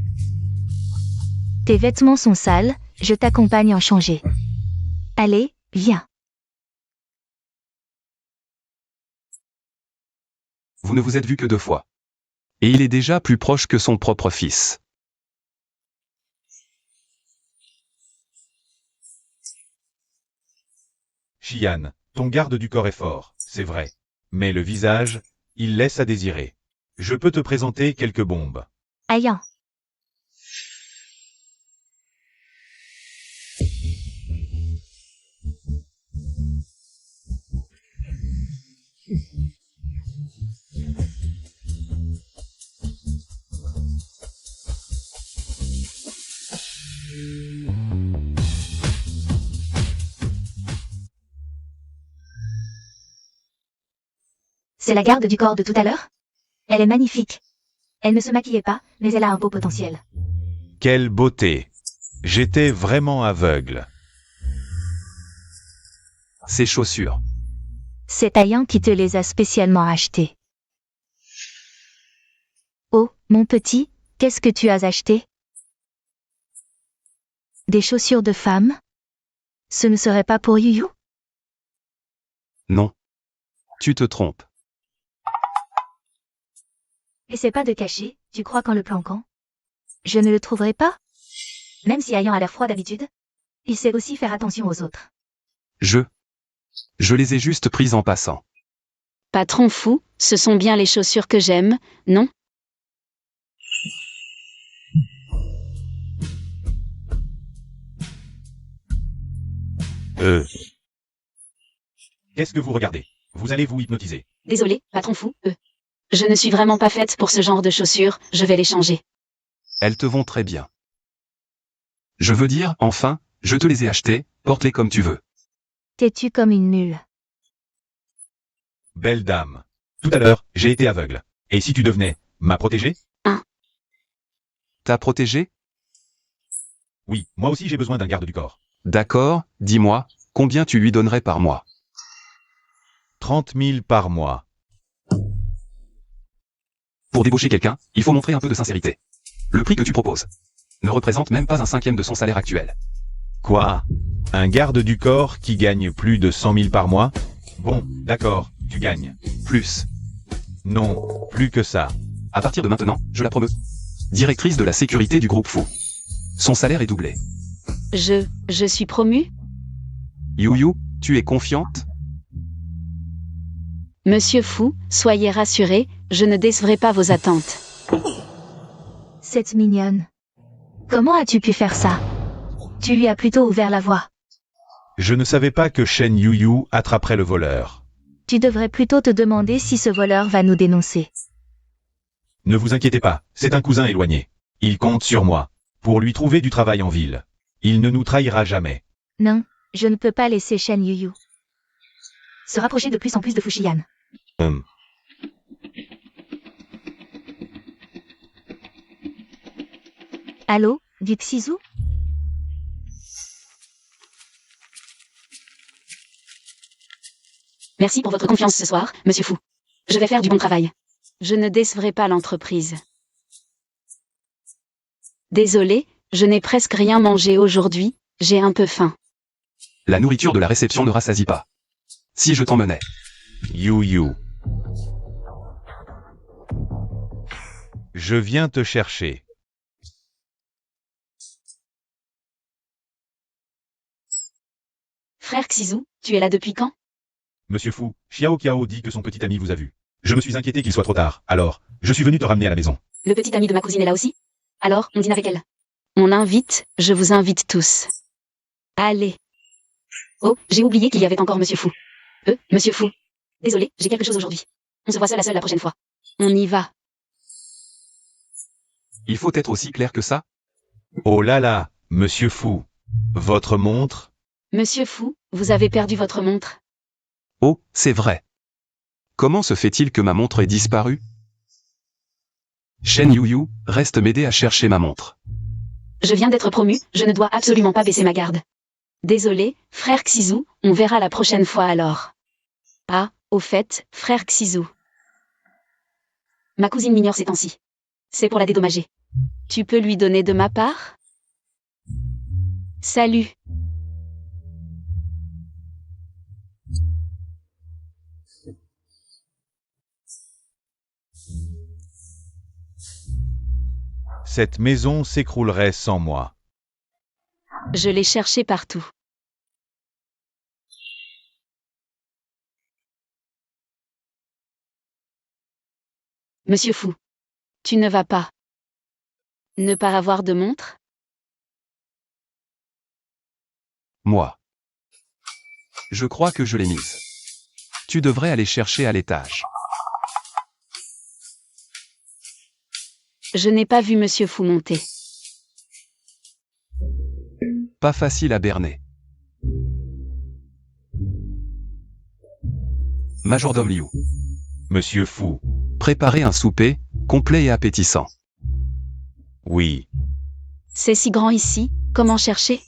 Tes vêtements sont sales, je t'accompagne en changer. Allez, viens. vous ne vous êtes vus que 2 fois. Et il est déjà plus proche que son propre fils. Xian, ton garde du corps est fort, c'est vrai. Mais le visage, il laisse à désirer. Je peux te présenter quelques bombes. Ayan. C'est la garde du corps de tout à l'heure? Elle est magnifique. Elle ne se maquillait pas, mais elle a un beau potentiel. Quelle beauté! J'étais vraiment aveugle. Ses chaussures. C'est Ayan qui te les a spécialement achetées. Oh, mon petit, qu'est-ce que tu as acheté? Des chaussures de femme? Ce ne serait pas pour Yuyu? Non. Tu te trompes. Essaie pas de cacher, tu crois qu'en le planquant? Je ne le trouverai pas? Même si Ayan a l'air froid d'habitude, il sait aussi faire attention aux autres. Je les ai juste prises en passant. Patron fou, ce sont bien les chaussures que j'aime, non? Qu'est-ce que vous regardez? Vous allez vous hypnotiser. Désolé, patron fou, Je ne suis vraiment pas faite pour ce genre de chaussures, je vais les changer. Elles te vont très bien. Je veux dire, enfin, je te les ai achetées, porte-les comme tu veux. T'es-tu comme une nulle? Belle dame. Tout à l'heure, j'ai été aveugle. Et si tu devenais ma protégée? T'as protégé? Oui, moi aussi j'ai besoin d'un garde du corps. D'accord, dis-moi, combien tu lui donnerais par mois? 30 000 par mois. Pour débaucher quelqu'un, il faut montrer un peu de sincérité. Le prix que tu proposes ne représente même pas un cinquième de son salaire actuel. Quoi? Un garde du corps qui gagne plus de 100 000 par mois? Bon, d'accord, tu gagnes. Plus. Non, plus que ça. À partir de maintenant, je la promeus. Directrice de la sécurité du groupe Fou. Son salaire est doublé. Je suis promue? Yuyu, tu es confiante? Monsieur Fou, soyez rassuré, je ne décevrai pas vos attentes. Cette mignonne. Comment as-tu pu faire ça? Tu lui as plutôt ouvert la voie. Je ne savais pas que Shen Yuyu attraperait le voleur. Tu devrais plutôt te demander si ce voleur va nous dénoncer. Ne vous inquiétez pas, c'est un cousin éloigné. Il compte sur moi. Pour lui trouver du travail en ville. Il ne nous trahira jamais. Non, je ne peux pas laisser Shen Yuyu se rapprocher de plus en plus de Fujian. Allô, dit Xizu? Merci pour votre confiance ce soir, monsieur Fou. Je vais faire du bon travail. Je ne décevrai pas l'entreprise. Désolé, je n'ai presque rien mangé aujourd'hui, j'ai un peu faim. La nourriture de la réception ne rassasie pas. Si je t'emmenais. Yuyu. Je viens te chercher. Frère Xizu, tu es là depuis quand? Monsieur Fou, Xiao Kiao dit que son petit ami vous a vu. Je me suis inquiété qu'il soit trop tard, alors, je suis venu te ramener à la maison. Le petit ami de ma cousine est là aussi? Alors, on dîne avec elle. On invite, je vous invite tous. Allez. Oh, j'ai oublié qu'il y avait encore monsieur Fou. Monsieur Fou. Désolé, j'ai quelque chose aujourd'hui. On se voit seul à seul la prochaine fois. On y va. Il faut être aussi clair que ça? Oh là là, monsieur Fou. Votre montre? Monsieur Fou, vous avez perdu votre montre. Oh, c'est vrai. Comment se fait-il que ma montre ait disparu? Shen Yuyu, reste m'aider à chercher ma montre. Je viens d'être promu, je ne dois absolument pas baisser ma garde. Désolé, frère Xizu, on verra la prochaine fois alors. Ah, au fait, frère Xizu. Ma cousine m'ignore ces temps-ci. C'est pour la dédommager. Tu peux lui donner de ma part? Salut. Cette maison s'écroulerait sans moi. Je l'ai cherché partout. Monsieur Fou. Tu ne vas pas. Ne pas avoir de montre? Moi. Je crois que je l'ai mise. Tu devrais aller chercher à l'étage. Je n'ai pas vu Monsieur Fou monter. Pas facile à berner. Majordome Liu. Monsieur Fou. Préparez un souper, complet et appétissant. Oui. C'est si grand ici, comment chercher?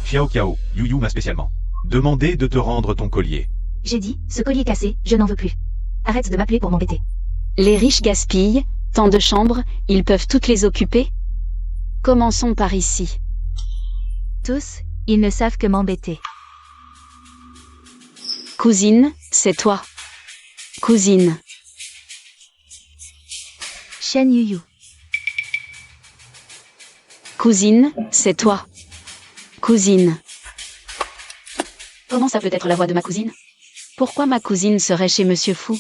Xiao Kiao, Yu m'a spécialement demandé de te rendre ton collier. J'ai dit, ce collier cassé, je n'en veux plus. Arrête de m'appeler pour m'embêter. Les riches gaspillent, tant de chambres, ils peuvent toutes les occuper? Commençons par ici. Tous, ils ne savent que m'embêter. Cousine, c'est toi. Cousine. Shen Yuyu. Cousine, c'est toi. Cousine. Comment ça peut être la voix de ma cousine? Pourquoi ma cousine serait chez Monsieur Fou?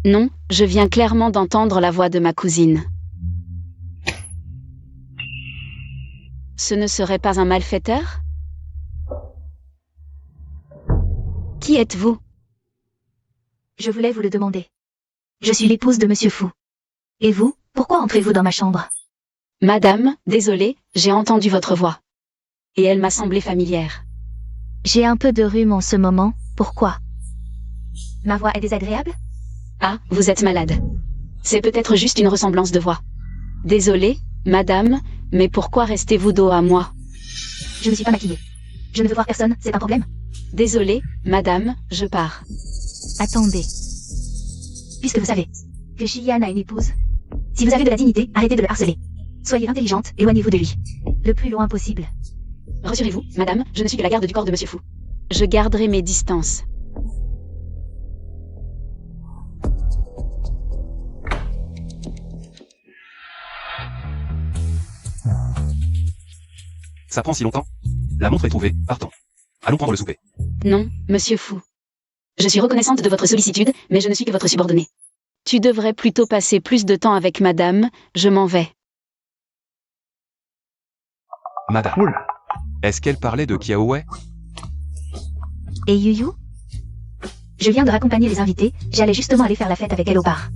Non, je viens clairement d'entendre la voix de ma cousine. Ce ne serait pas un malfaiteur? Qui êtes-vous? Je voulais vous le demander. Je suis l'épouse de Monsieur Fou. Et vous, pourquoi entrez-vous dans ma chambre? Madame, désolée, j'ai entendu votre voix. Et elle m'a semblé familière. J'ai un peu de rhume en ce moment, pourquoi? Ma voix est désagréable? Ah, vous êtes malade. C'est peut-être juste une ressemblance de voix. Désolée, madame, mais pourquoi restez-vous dos à moi? Je ne suis pas maquillée. Je ne veux voir personne, c'est un problème? Désolée, madame, je pars. Attendez. Puisque vous savez que Xian a une épouse, si vous avez de la dignité, arrêtez de le harceler. Soyez intelligente, éloignez-vous de lui. Le plus loin possible. Rassurez-vous, madame, je ne suis que la garde du corps de Monsieur Fou. Je garderai mes distances. Ça prend si longtemps? La montre est trouvée, partons. Allons prendre le souper. Non, Monsieur Fou. Je suis reconnaissante de votre sollicitude, mais je ne suis que votre subordonnée. Tu devrais plutôt passer plus de temps avec madame, je m'en vais. Madame. Est-ce qu'elle parlait de Kiaowei? Et Yuyu? Je viens de raccompagner les invités, j'allais justement aller faire la fête avec elle au bar.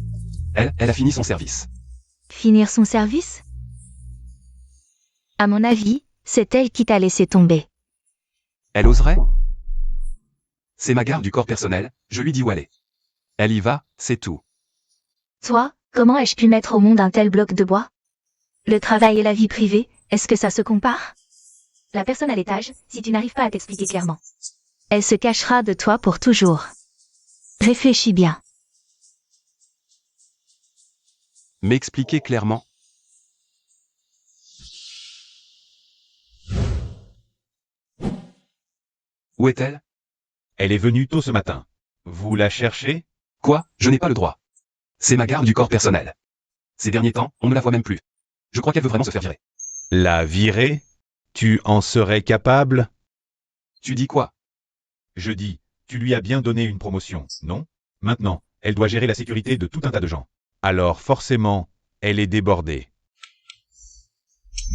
Elle a fini son service. Finir son service? À mon avis, c'est elle qui t'a laissé tomber. Elle oserait? C'est ma garde du corps personnel, je lui dis où aller. Elle y va, c'est tout. Toi, comment ai-je pu mettre au monde un tel bloc de bois? Le travail et la vie privée, est-ce que ça se compare? La personne à l'étage, si tu n'arrives pas à t'expliquer clairement, elle se cachera de toi pour toujours. Réfléchis bien. M'expliquer clairement? Où est-elle? Elle est venue tôt ce matin. Vous la cherchez? Quoi? Je n'ai pas le droit. C'est ma garde du corps personnel. Ces derniers temps, on ne la voit même plus. Je crois qu'elle veut vraiment se faire virer. La virer? Tu en serais capable? Tu dis quoi? Je dis, tu lui as bien donné une promotion, non? Maintenant, elle doit gérer la sécurité de tout un tas de gens. Alors forcément, elle est débordée.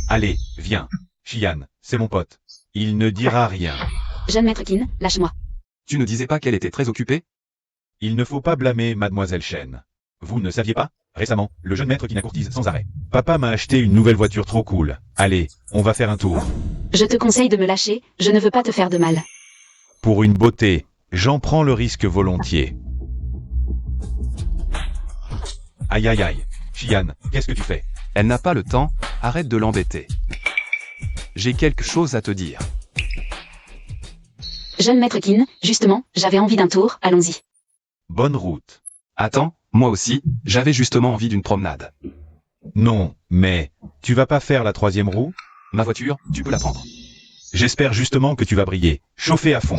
Allez, viens. Xian, c'est mon pote. Il ne dira rien. Jeune maître Qin, lâche-moi. Tu ne disais pas qu'elle était très occupée? Il ne faut pas blâmer Mademoiselle Shen. Vous ne saviez pas? Récemment, le jeune maître qui courtise sans arrêt. Papa m'a acheté une nouvelle voiture trop cool. Allez, on va faire un tour. Je te conseille de me lâcher, je ne veux pas te faire de mal. Pour une beauté, j'en prends le risque volontiers. Aïe aïe aïe. Xian, qu'est-ce que tu fais? Elle n'a pas le temps, arrête de l'embêter. J'ai quelque chose à te dire. Jeune maître Qin, justement, j'avais envie d'un tour, allons-y. Bonne route. Attends, moi aussi, j'avais justement envie d'une promenade. Non, mais, tu vas pas faire la 3e roue? Ma voiture, tu peux la prendre. J'espère justement que tu vas briller. Chauffer à fond.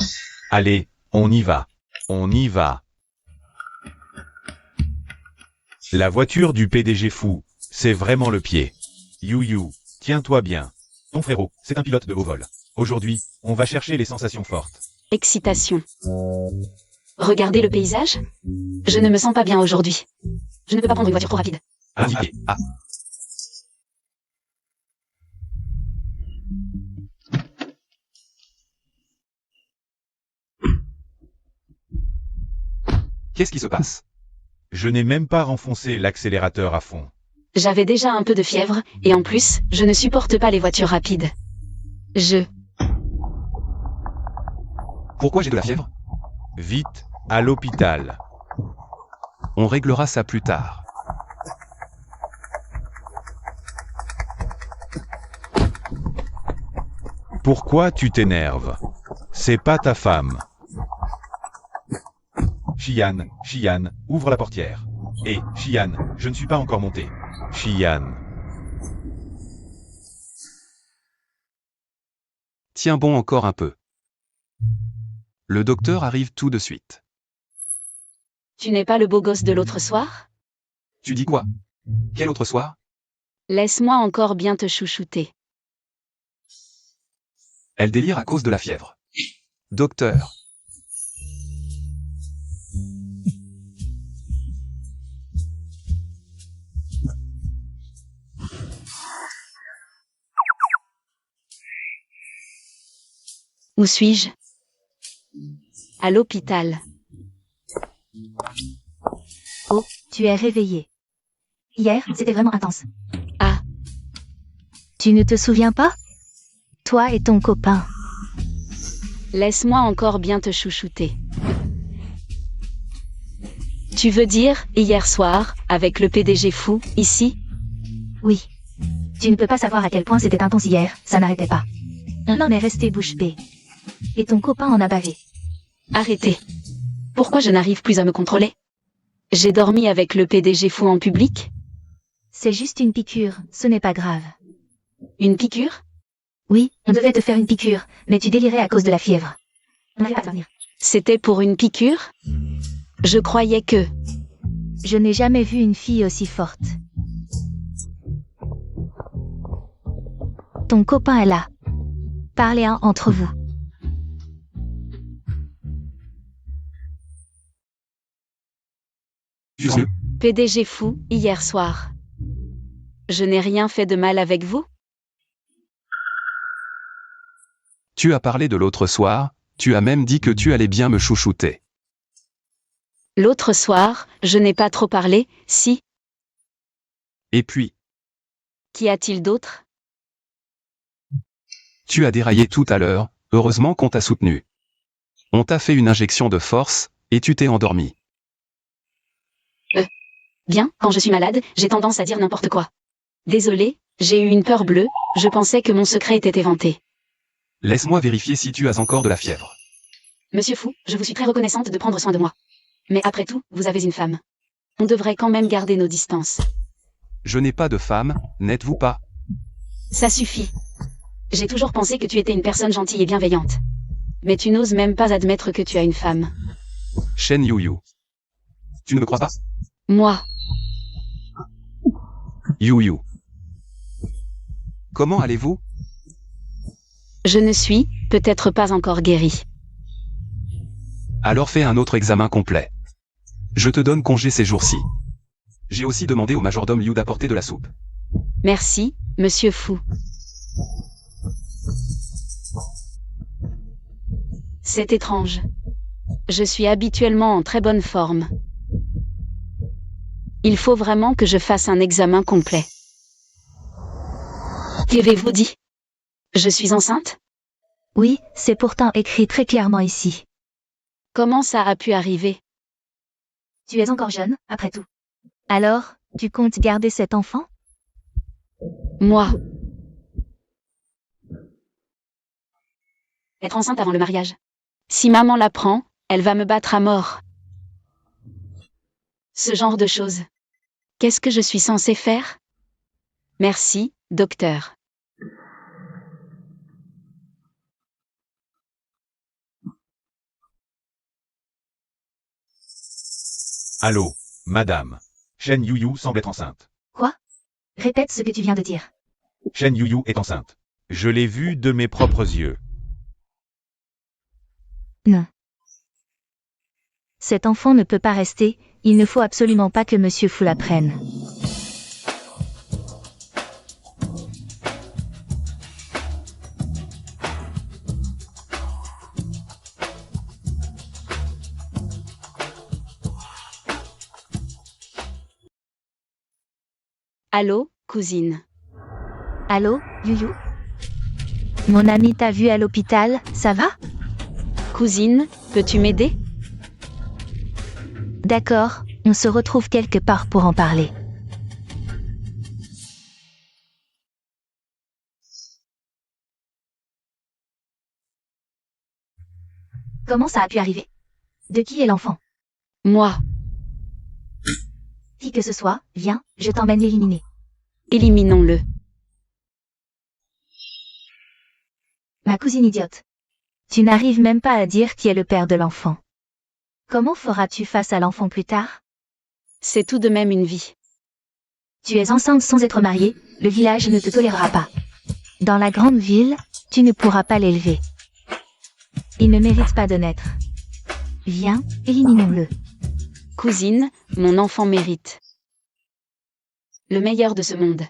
Allez, on y va. On y va. La voiture du PDG fou, c'est vraiment le pied. You, tiens-toi bien. Ton frérot, c'est un pilote de haut vol. Aujourd'hui, on va chercher les sensations fortes. Excitation. Regardez le paysage. Je ne me sens pas bien aujourd'hui. Je ne peux pas prendre une voiture trop rapide. Indiqué. Ah. Qu'est-ce qui se passe? Je n'ai même pas renfoncé l'accélérateur à fond. J'avais déjà un peu de fièvre, et en plus, je ne supporte pas les voitures rapides. Pourquoi j'ai de la fièvre? Vite, à l'hôpital. On réglera ça plus tard. Pourquoi tu t'énerves? C'est pas ta femme. Chian, ouvre la portière. Hé, Chian, je ne suis pas encore monté. Chian. Tiens bon encore un peu. Le docteur arrive tout de suite. Tu n'es pas le beau gosse de l'autre soir? Tu dis quoi? Quel autre soir? Laisse-moi encore bien te chouchouter. Elle délire à cause de la fièvre. Docteur. Où suis-je? À l'hôpital. Oh, tu es réveillé. Hier, c'était vraiment intense. Ah. Tu ne te souviens pas? Toi et ton copain. Laisse-moi encore bien te chouchouter. Tu veux dire, hier soir, avec le PDG fou, ici? Oui. Tu ne peux pas savoir à quel point c'était intense hier, ça n'arrêtait pas. Un homme est resté bouche bée. Et ton copain en a bavé. Arrêtez. Pourquoi je n'arrive plus à me contrôler? J'ai dormi avec le PDG fou en public? C'est juste une piqûre, ce n'est pas grave. Une piqûre? Oui, on devait te faire une piqûre, mais tu délirais à cause de la fièvre. On n'arrive pas à te dormir. C'était pour une piqûre? Je croyais que... Je n'ai jamais vu une fille aussi forte. Ton copain est là. Parlez un entre vous. PDG fou, hier soir. Je n'ai rien fait de mal avec vous? Tu as parlé de l'autre soir, tu as même dit que tu allais bien me chouchouter. L'autre soir, je n'ai pas trop parlé, si. Et puis, Qu'y a-t-il d'autre? tu as déraillé tout à l'heure, heureusement qu'on t'a soutenu. On t'a fait une injection de force, et tu t'es endormi. Bien, quand je suis malade, j'ai tendance à dire n'importe quoi. Désolé, j'ai eu une peur bleue, je pensais que mon secret était éventé. Laisse-moi vérifier si tu as encore de la fièvre. Monsieur Fou, je vous suis très reconnaissante de prendre soin de moi. Mais après tout, vous avez une femme. On devrait quand même garder nos distances. Je n'ai pas de femme, n'êtes-vous pas? Ça suffit. J'ai toujours pensé que tu étais une personne gentille et bienveillante. Mais tu n'oses même pas admettre que tu as une femme. Shen Yu. Tu ne me crois pas? Moi, Yu. Comment allez-vous? je ne suis, peut-être pas encore guérie. Alors fais un autre examen complet. Je te donne congé ces jours-ci. J'ai aussi demandé au majordome Liu d'apporter de la soupe. Merci, monsieur Fou. C'est étrange. Je suis habituellement en très bonne forme. Il faut vraiment que je fasse un examen complet. Qu'avez-vous dit? Je suis enceinte? Oui, c'est pourtant écrit très clairement ici. Comment ça a pu arriver? Tu es encore jeune, après tout. Alors, tu comptes garder cet enfant? Moi. Être enceinte avant le mariage. Si maman l'apprend, elle va me battre à mort. Ce genre de choses. Qu'est-ce que je suis censée faire? Merci, docteur. Allô, madame. Shen Yuyu semble être enceinte. Quoi? Répète ce que tu viens de dire. Shen Yuyu est enceinte. Je l'ai vue de mes propres yeux. Non. Cet enfant ne peut pas rester, il ne faut absolument pas que Monsieur Fu la prenne. Allô, cousine. Allô, Yuyu? Mon ami t'a vu à l'hôpital, ça va? Cousine, peux-tu m'aider? D'accord, on se retrouve quelque part pour en parler. Comment ça a pu arriver? De qui est l'enfant? Moi. Qui que ce soit, viens, je t'emmène l'éliminer. Éliminons-le. Ma cousine idiote. Tu n'arrives même pas à dire qui est le père de l'enfant. Comment feras-tu face à l'enfant plus tard? C'est tout de même une vie. Tu es enceinte sans être mariée, le village ne te tolérera pas. Dans la grande ville, tu ne pourras pas l'élever. Il ne mérite pas de naître. Viens, éliminons-le. Cousine, mon enfant mérite le meilleur de ce monde.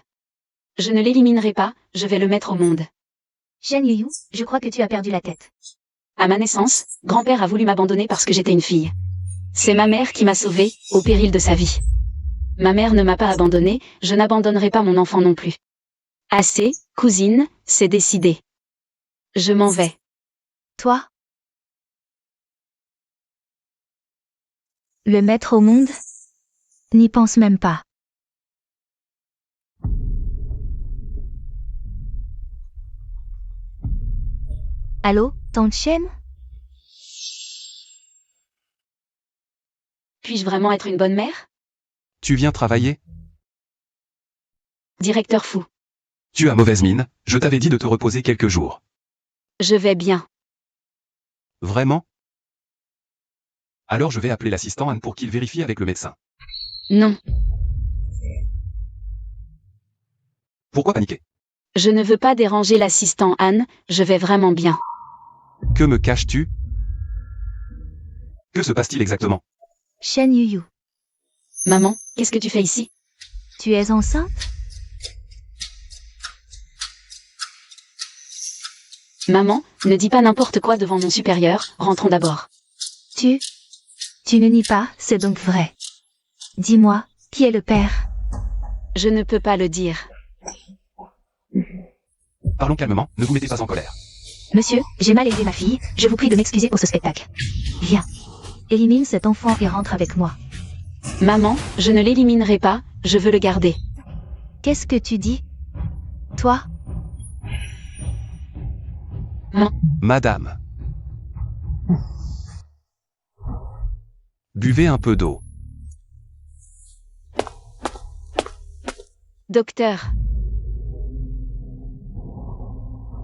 Je ne l'éliminerai pas, je vais le mettre au monde. Shen Yuyu, je crois que tu as perdu la tête. À ma naissance, grand-père a voulu m'abandonner parce que j'étais une fille. C'est ma mère qui m'a sauvée, au péril de sa vie. Ma mère ne m'a pas abandonnée, je n'abandonnerai pas mon enfant non plus. Assez, cousine, c'est décidé. Je m'en vais. Toi? Le mettre au monde? N'y pense même pas. Allô, tante Shen? Puis-je vraiment être une bonne mère? Tu viens travailler? Directeur fou. Tu as mauvaise mine, je t'avais dit de te reposer quelques jours. Je vais bien. Vraiment? Alors je vais appeler l'assistant Anne pour qu'il vérifie avec le médecin. Non, Pourquoi paniquer? je ne veux pas déranger l'assistant Anne, je vais vraiment bien. Que me caches-tu? Que se passe-t-il exactement? Shen Yuyu, Maman, qu'est-ce que tu fais ici? tu es enceinte? Maman, ne dis pas n'importe quoi devant mon supérieur, rentrons d'abord. Tu ne nies pas, c'est donc vrai. Dis-moi, qui est le père? Je ne peux pas le dire. Parlons calmement, ne vous mettez pas en colère. Monsieur, j'ai mal élevé ma fille, je vous prie de m'excuser pour ce spectacle. Viens. Élimine cet enfant et rentre avec moi. Maman, je ne l'éliminerai pas, je veux le garder. Qu'est-ce que tu dis? Toi? Madame. Buvez un peu d'eau. Docteur.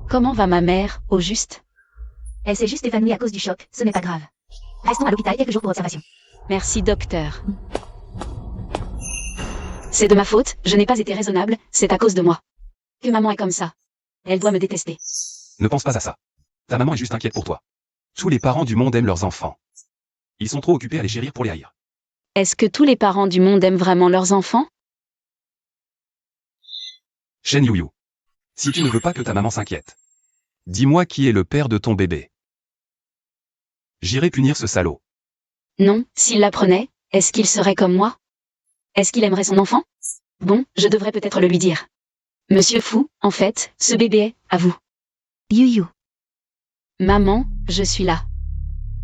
Comment va ma mère, au juste? Elle s'est juste évanouie à cause du choc, ce n'est pas grave. Restons à l'hôpital quelques jours pour observation. Merci, docteur. C'est de ma faute, je n'ai pas été raisonnable, c'est à cause de moi. Que maman est comme ça. Elle doit me détester. Ne pense pas à ça. Ta maman est juste inquiète pour toi. Tous les parents du monde aiment leurs enfants. Ils sont trop occupés à les chérir pour les haïr. Est-ce que tous les parents du monde aiment vraiment leurs enfants? Shen Yuyu. Si tu ne veux pas que ta maman s'inquiète, dis-moi qui est le père de ton bébé. J'irai punir ce salaud. Non, s'il l'apprenait, est-ce qu'il serait comme moi? Est-ce qu'il aimerait son enfant? Bon, je devrais peut-être le lui dire. Monsieur Fou, en fait, ce bébé est, à vous. Yuyu. Maman, je suis là.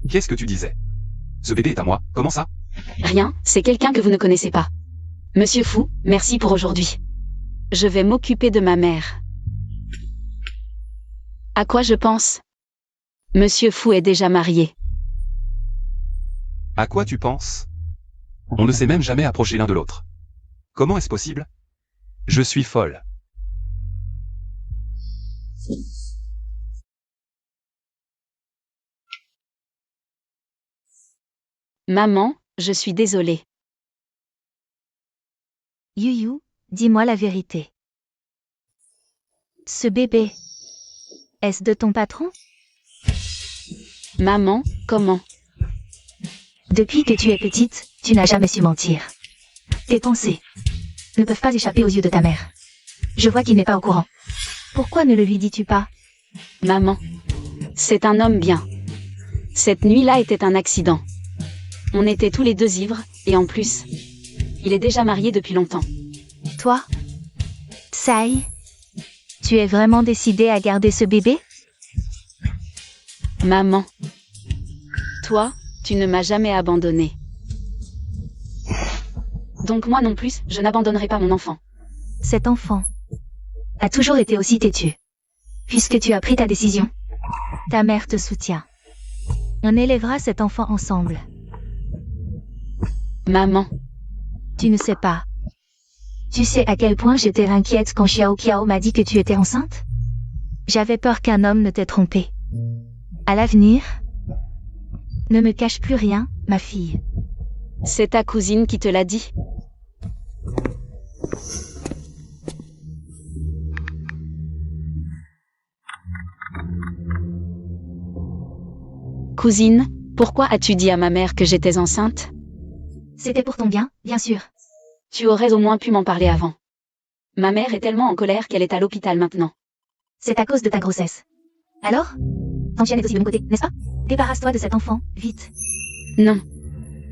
Qu'est-ce que tu disais? Ce bébé est à moi, comment ça? Rien, c'est quelqu'un que vous ne connaissez pas. Monsieur Fou, merci pour aujourd'hui. Je vais m'occuper de ma mère. À quoi je pense? Monsieur Fou est déjà marié. À quoi tu penses? On ne s'est même jamais approché l'un de l'autre. Comment est-ce possible? Je suis folle. Maman, je suis désolée. Yuyu, dis-moi la vérité. Ce bébé, est-ce de ton patron? Maman, comment? Depuis que tu es petite, tu n'as jamais su mentir. Tes pensées ne peuvent pas échapper aux yeux de ta mère. Je vois qu'il n'est pas au courant. Pourquoi ne le lui dis-tu pas? Maman. C'est un homme bien. Cette nuit-là était un accident. On était tous les deux ivres, et en plus, il est déjà marié depuis longtemps. Toi, Sai, tu es vraiment décidée à garder ce bébé? Maman. Toi, tu ne m'as jamais abandonnée. Donc moi non plus, je n'abandonnerai pas mon enfant. Cet enfant a toujours été aussi têtu. Puisque tu as pris ta décision, ta mère te soutient. On élèvera cet enfant ensemble. Maman. Tu ne sais pas. Tu sais à quel point j'étais inquiète quand Xiao Qiao m'a dit que tu étais enceinte? J'avais peur qu'un homme ne t'ait trompée. À l'avenir, ne me cache plus rien, ma fille. C'est ta cousine qui te l'a dit? Cousine, pourquoi as-tu dit à ma mère que j'étais enceinte? C'était pour ton bien, bien sûr. Tu aurais au moins pu m'en parler avant. Ma mère est tellement en colère qu'elle est à l'hôpital maintenant. C'est à cause de ta grossesse. Alors? Ton chien est aussi de mon côté, n'est-ce pas? Débarrasse-toi de cet enfant, vite. Non.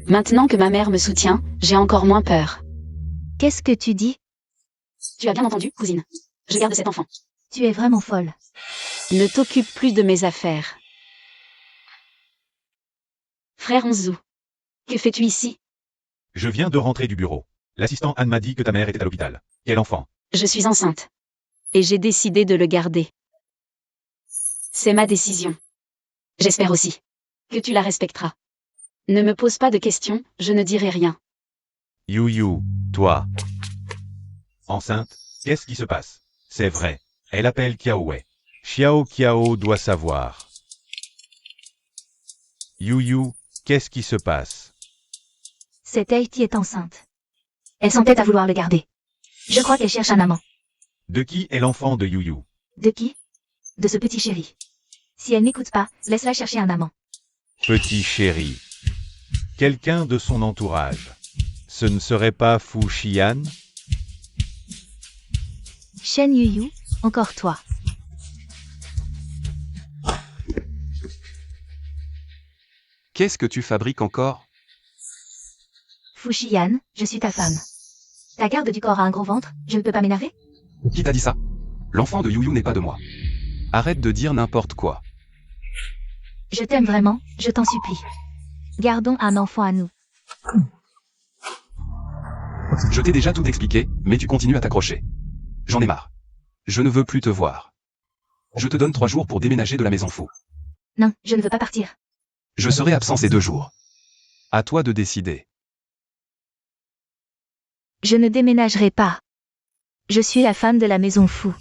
Maintenant que ma mère me soutient, j'ai encore moins peur. Qu'est-ce que tu dis? Tu as bien entendu, cousine. Je garde cet enfant. Tu es vraiment folle. Ne t'occupe plus de mes affaires. Frère Anzu, que fais-tu ici? Je viens de rentrer du bureau. L'assistant Anne m'a dit que ta mère était à l'hôpital. Quel enfant? Je suis enceinte. Et j'ai décidé de le garder. C'est ma décision. J'espère aussi que tu la respecteras. Ne me pose pas de questions, je ne dirai rien. Yuyu, toi. Enceinte? Qu'est-ce qui se passe? C'est vrai. Elle appelle Kiaowei. Xiao Qiao doit savoir. Yuyu, qu'est-ce qui se passe? Cette Haïti est enceinte. Elle s'entête à vouloir le garder. Je crois qu'elle cherche un amant. De qui est l'enfant de Yuyu? De qui? De ce petit chéri. Si elle n'écoute pas, laisse-la chercher un amant. Petit chéri. Quelqu'un de son entourage. Ce ne serait pas Fu Xian? Shen Yuyu, encore toi. Qu'est-ce que tu fabriques encore? Fuxian, je suis ta femme. Ta garde du corps a un gros ventre, je ne peux pas m'énerver? Qui t'a dit ça? L'enfant de Yuyu n'est pas de moi. Arrête de dire n'importe quoi. Je t'aime vraiment, je t'en supplie. Gardons un enfant à nous. Je t'ai déjà tout expliqué, mais tu continues à t'accrocher. J'en ai marre. Je ne veux plus te voir. Je te donne 3 jours pour déménager de la maison fou. Non, je ne veux pas partir. Je serai absent ces 2 jours. À toi de décider. Je ne déménagerai pas. Je suis la femme de la maison fou.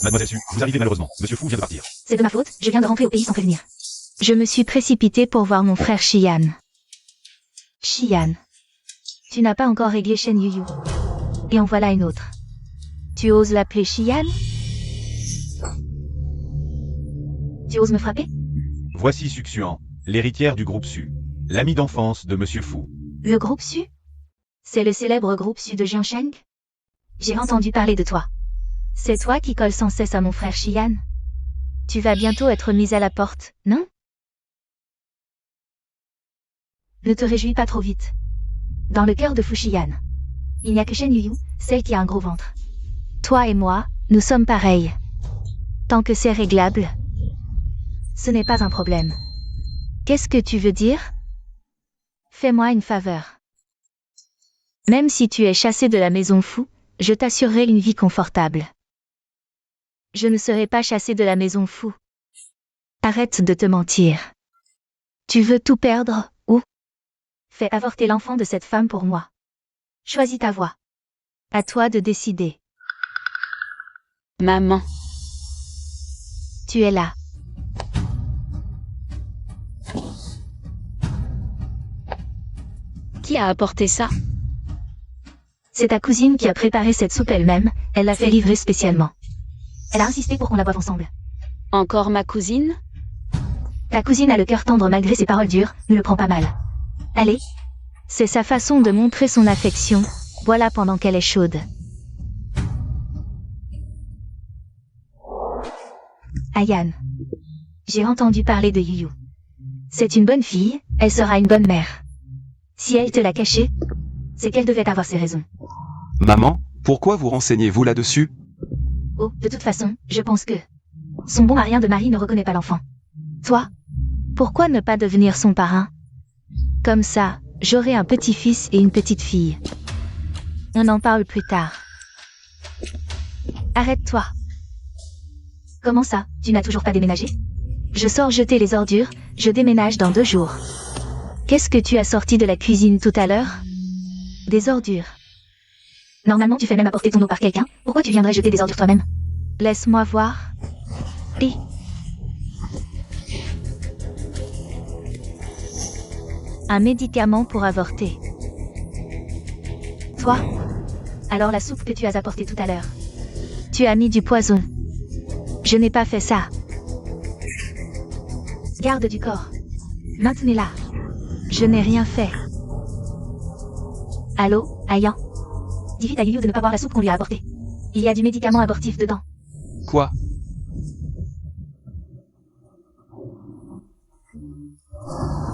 Mademoiselle Su, vous arrivez malheureusement. Monsieur Fu vient de partir. C'est de ma faute, je viens de rentrer au pays sans prévenir. Je me suis précipitée pour voir mon frère Xian. Xian. Tu n'as pas encore réglé Shen Yuyu. Et en voilà une autre. Tu oses l'appeler Xian? Tu oses me frapper? Voici Suxuan, l'héritière du groupe Su. L'ami d'enfance de Monsieur Fu. Le groupe Su? C'est le célèbre groupe Su de Jiansheng? J'ai entendu parler de toi. C'est toi qui colles sans cesse à mon frère Xian? Tu vas bientôt être mise à la porte, non? Ne te réjouis pas trop vite. Dans le cœur de Fuxian, il n'y a que Shen Yuyu, celle qui a un gros ventre. Toi et moi, nous sommes pareils. Tant que c'est réglable, ce n'est pas un problème. Qu'est-ce que tu veux dire? Fais-moi une faveur. Même si tu es chassé de la maison fou, je t'assurerai une vie confortable. Je ne serai pas chassé de la maison fou. Arrête de te mentir. Tu veux tout perdre, ou? Fais avorter l'enfant de cette femme pour moi. Choisis ta voie. À toi de décider. Maman. Tu es là. Qui a apporté ça? C'est ta cousine qui a préparé cette soupe elle-même, elle l'a fait livrer spécialement. Elle a insisté pour qu'on la boive ensemble. Encore ma cousine? Ta cousine a le cœur tendre malgré ses paroles dures, ne le prends pas mal. Allez. C'est sa façon de montrer son affection, voilà pendant qu'elle est chaude. Ayane. J'ai entendu parler de Yuyu. C'est une bonne fille, elle sera une bonne mère. Si elle te l'a caché, c'est qu'elle devait avoir ses raisons. Maman, pourquoi vous renseignez-vous là-dessus? Oh, de toute façon, je pense que son bon marien de mari ne reconnaît pas l'enfant. Toi, pourquoi ne pas devenir son parrain? Comme ça, j'aurai un petit-fils et une petite-fille. On en parle plus tard. Arrête-toi. Comment ça, tu n'as toujours pas déménagé? Je sors jeter les ordures, je déménage dans 2 jours. Qu'est-ce que tu as sorti de la cuisine tout à l'heure? Des ordures. Normalement tu fais même apporter ton eau par quelqu'un, pourquoi tu viendrais jeter des ordures toi-même? Laisse-moi voir. Et... un médicament pour avorter. Toi? Alors la soupe que tu as apportée tout à l'heure. Tu as mis du poison. Je n'ai pas fait ça. Garde du corps. Maintenez-la. Je n'ai rien fait. Allô, Aya? Dis vite à Yuyu de ne pas boire la soupe qu'on lui a apportée. Il y a du médicament abortif dedans. Quoi?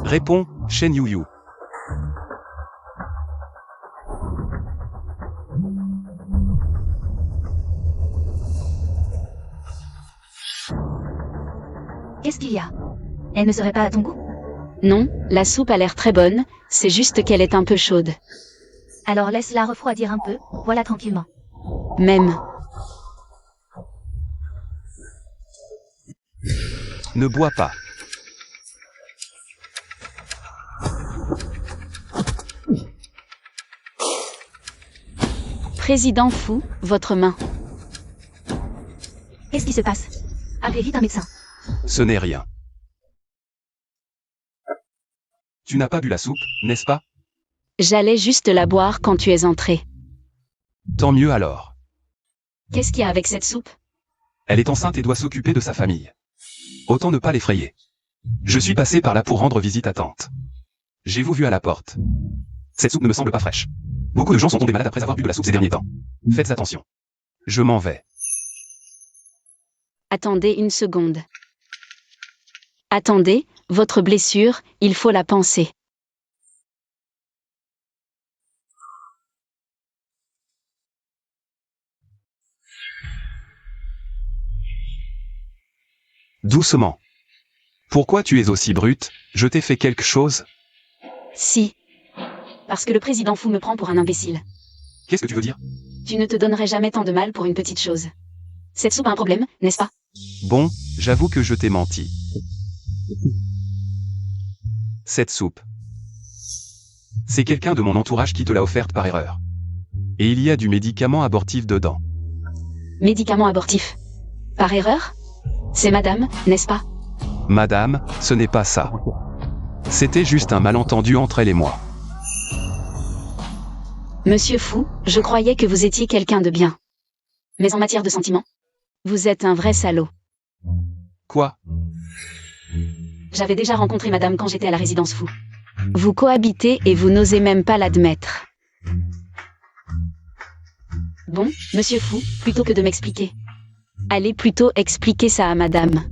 Réponds, Shen Yuyu. Qu'est-ce qu'il y a? Elle ne serait pas à ton goût? Non, la soupe a l'air très bonne, c'est juste qu'elle est un peu chaude. Alors laisse-la refroidir un peu, voilà tranquillement. Même. Ne bois pas. Président Fou, votre main. Qu'est-ce qui se passe? Appelez vite un médecin. Ce n'est rien. Tu n'as pas bu la soupe, n'est-ce pas? J'allais juste la boire quand tu es entré. Tant mieux alors. Qu'est-ce qu'il y a avec cette soupe? Elle est enceinte et doit s'occuper de sa famille. Autant ne pas l'effrayer. Je suis passé par là pour rendre visite à tante. J'ai vous vu à la porte. Cette soupe ne me semble pas fraîche. Beaucoup de gens sont tombés malades après avoir bu de la soupe ces derniers temps. Faites attention. Je m'en vais. Attendez une seconde. Attendez, votre blessure, il faut la panser. Doucement. Pourquoi tu es aussi brute? Je t'ai fait quelque chose? Si. Parce que le président Fou me prend pour un imbécile. Qu'est-ce que tu veux dire? Tu ne te donnerais jamais tant de mal pour une petite chose. Cette soupe a un problème, n'est-ce pas? Bon, j'avoue que je t'ai menti. Cette soupe. C'est quelqu'un de mon entourage qui te l'a offerte par erreur. Et il y a du médicament abortif dedans. Médicament abortif. Par erreur? C'est madame, n'est-ce pas? Madame, ce n'est pas ça. C'était juste un malentendu entre elle et moi. Monsieur Fou, je croyais que vous étiez quelqu'un de bien. Mais en matière de sentiments, vous êtes un vrai salaud. Quoi? J'avais déjà rencontré madame quand j'étais à la résidence Fou. Vous cohabitez et vous n'osez même pas l'admettre. Bon, monsieur Fou, plutôt que de m'expliquer, allez plutôt expliquer ça à madame.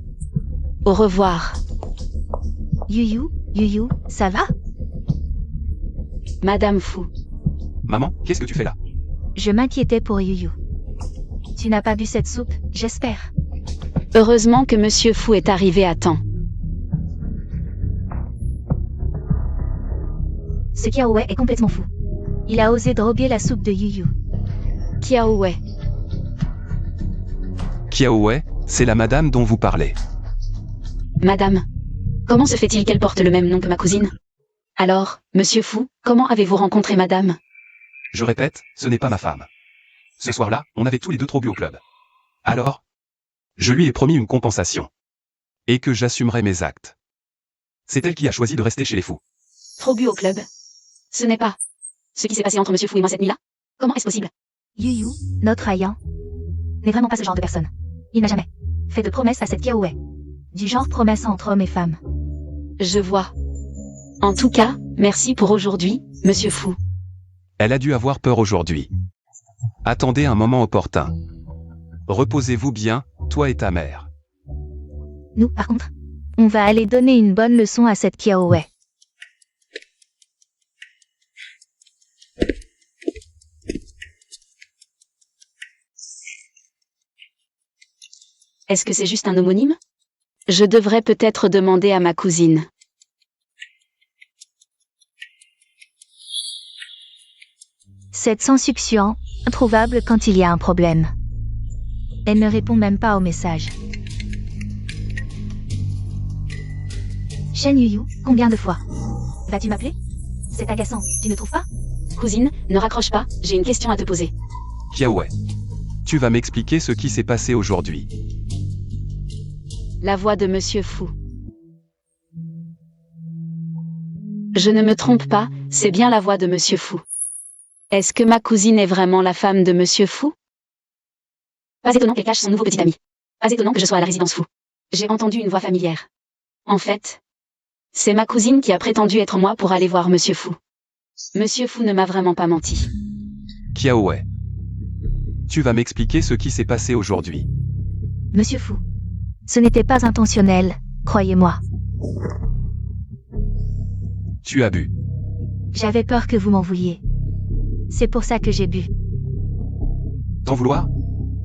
Au revoir. Yuyu, ça va? Madame Fou. Maman, qu'est-ce que tu fais là? Je m'inquiétais pour Yuyu. Tu n'as pas bu cette soupe, j'espère. Heureusement que monsieur Fou est arrivé à temps. Ce Kiaoue est complètement fou. Il a osé droguer la soupe de Yuyu. Kiaoue. Kiaoue, c'est la madame dont vous parlez. Madame. Comment se fait-il qu'elle porte le même nom que ma cousine? Alors, monsieur Fou, comment avez-vous rencontré madame? Je répète, ce n'est pas ma femme. Ce soir-là, on avait tous les deux trop bu au club. Alors, je lui ai promis une compensation. Et que j'assumerai mes actes. C'est elle qui a choisi de rester chez les fous. Trop bu au club? Ce n'est pas ce qui s'est passé entre Monsieur Fu et moi cette nuit-là? Comment est-ce possible? Yu, notre ayant, n'est vraiment pas ce genre de personne. Il n'a jamais fait de promesses à cette Kiaoe. Du genre promesse entre hommes et femmes. Je vois. En tout cas, merci pour aujourd'hui, Monsieur Fu. Elle a dû avoir peur aujourd'hui. Attendez un moment opportun. Reposez-vous bien, toi et ta mère. Nous, par contre, on va aller donner une bonne leçon à cette Kiaoe. Est-ce que c'est juste un homonyme? Je devrais peut-être demander à ma cousine. Cette sans succion, introuvable quand il y a un problème. Elle ne répond même pas au message. Shen Yuyu, combien de fois vas-tu m'appeler? C'est agaçant, tu ne trouves pas? Cousine, ne raccroche pas, j'ai une question à te poser. Kiaoe. Tu vas m'expliquer ce qui s'est passé aujourd'hui. La voix de Monsieur Fu. Je ne me trompe pas, c'est bien la voix de Monsieur Fu. Est-ce que ma cousine est vraiment la femme de Monsieur Fu? Pas étonnant qu'elle cache son nouveau petit ami. Pas étonnant que je sois à la résidence Fu. J'ai entendu une voix familière. En fait, c'est ma cousine qui a prétendu être moi pour aller voir Monsieur Fu. Monsieur Fu ne m'a vraiment pas menti. Kiaoe. Tu vas m'expliquer ce qui s'est passé aujourd'hui. Monsieur Fu. Ce n'était pas intentionnel, croyez-moi. Tu as bu. J'avais peur que vous m'en vouliez. C'est pour ça que j'ai bu. T'en vouloir?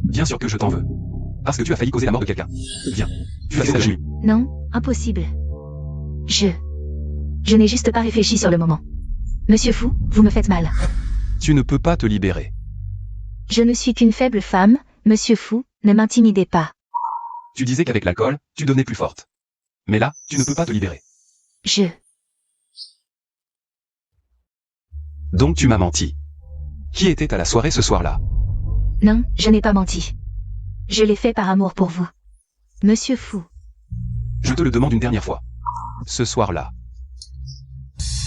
Bien sûr que je t'en veux. Parce que tu as failli causer la mort de quelqu'un. Viens. Tu as fait ça. Non, impossible. Je n'ai juste pas réfléchi sur le moment. Monsieur Fu, vous me faites mal. Tu ne peux pas te libérer. Je ne suis qu'une faible femme, Monsieur Fu, ne m'intimidez pas. Tu disais qu'avec l'alcool, tu devenais plus forte. Mais là, tu ne peux pas te libérer. Donc tu m'as menti. Qui était à la soirée ce soir-là? Non, je n'ai pas menti. Je l'ai fait par amour pour vous. Monsieur Fu. Je te le demande une dernière fois. Ce soir-là.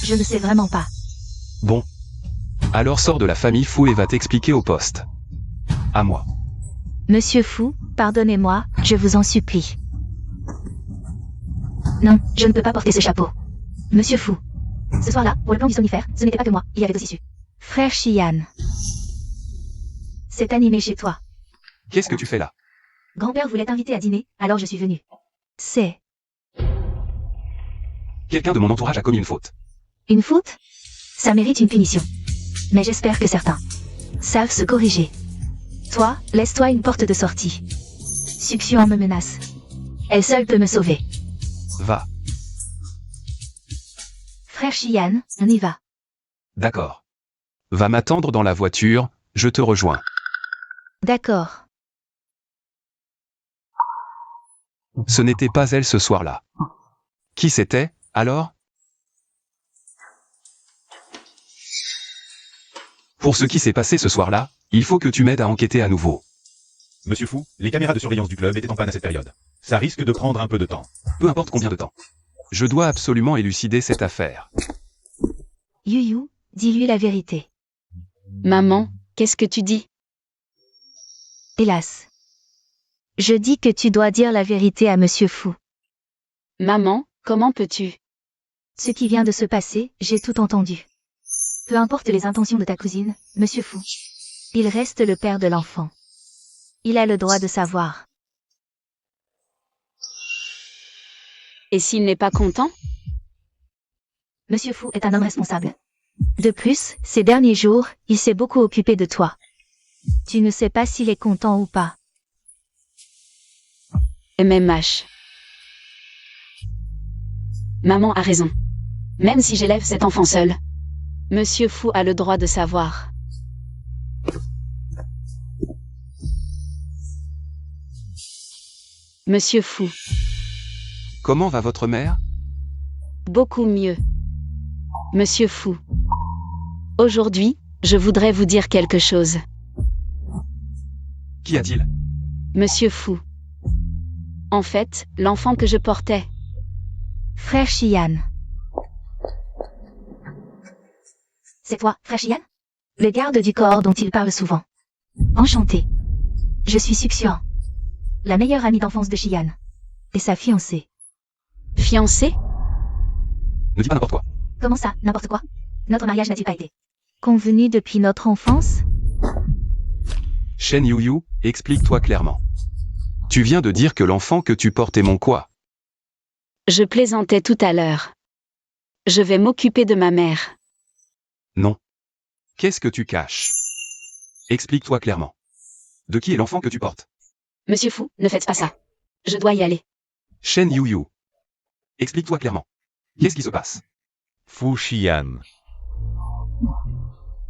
Je ne sais vraiment pas. Bon. Alors sors de la famille Fu et va t'expliquer au poste. À moi. Monsieur Fu, pardonnez-moi, je vous en supplie. Non, je ne peux pas porter ce chapeau. Monsieur Fu. Ce soir-là, pour le plan du somnifère, ce n'était pas que moi, il y avait aussi su. Frère Shiyan. C'est animé chez toi. Qu'est-ce que tu fais là? Grand-père voulait t'inviter à dîner, alors je suis venue. C'est Quelqu'un de mon entourage a commis une faute. une faute? Ça mérite une punition. Mais j'espère que certains savent se corriger. Toi, laisse-toi une porte de sortie. Succion me menace. Elle seule peut me sauver. Va. Frère Shiyan, on y va. D'accord. Va m'attendre dans la voiture, je te rejoins. D'accord. Ce n'était pas elle ce soir-là. Qui c'était, alors? Pour ce qui s'est passé ce soir-là, il faut que tu m'aides à enquêter à nouveau. Monsieur Fu, les caméras de surveillance du club étaient en panne à cette période. Ça risque de prendre un peu de temps. Peu importe combien de temps. Je dois absolument élucider cette affaire. Yuyu, dis-lui la vérité. Maman, qu'est-ce que tu dis? Hélas. Je dis que tu dois dire la vérité à Monsieur Fu. Maman, comment peux-tu? Ce qui vient de se passer, j'ai tout entendu. Peu importe les intentions de ta cousine, Monsieur Fu. Il reste le père de l'enfant. Il a le droit de savoir. Et s'il n'est pas content? Monsieur Fu est un homme responsable. De plus, ces derniers jours, il s'est beaucoup occupé de toi. Tu ne sais pas s'il est content ou pas. MMH. Maman a raison. Même si j'élève cet enfant seul, Monsieur Fu a le droit de savoir. Monsieur Fu, Comment va votre mère? beaucoup mieux. Monsieur Fu. Aujourd'hui, je voudrais vous dire quelque chose. Qu'y a-t-il? Monsieur Fu. En fait, l'enfant que je portais, Frère Shiyan. C'est toi, frère Shiyan? Le garde du corps dont il parle souvent. Enchanté. Je suis Suxian, la meilleure amie d'enfance de Shiyan. Et sa fiancée. Fiancé? Ne dis pas n'importe quoi. Comment ça, n'importe quoi? Notre mariage n'a-t-il pas été convenu depuis notre enfance? Shen Yuyu, explique-toi clairement. Tu viens de dire que l'enfant que tu portes est mon quoi? Je plaisantais tout à l'heure. Je vais m'occuper de ma mère. Non. Qu'est-ce que tu caches? Explique-toi clairement. De qui est l'enfant que tu portes? Monsieur Fou, ne faites pas ça. Je dois y aller. Shen Yuyu. Explique-toi clairement. Qu'est-ce qui se passe? Fu Xian.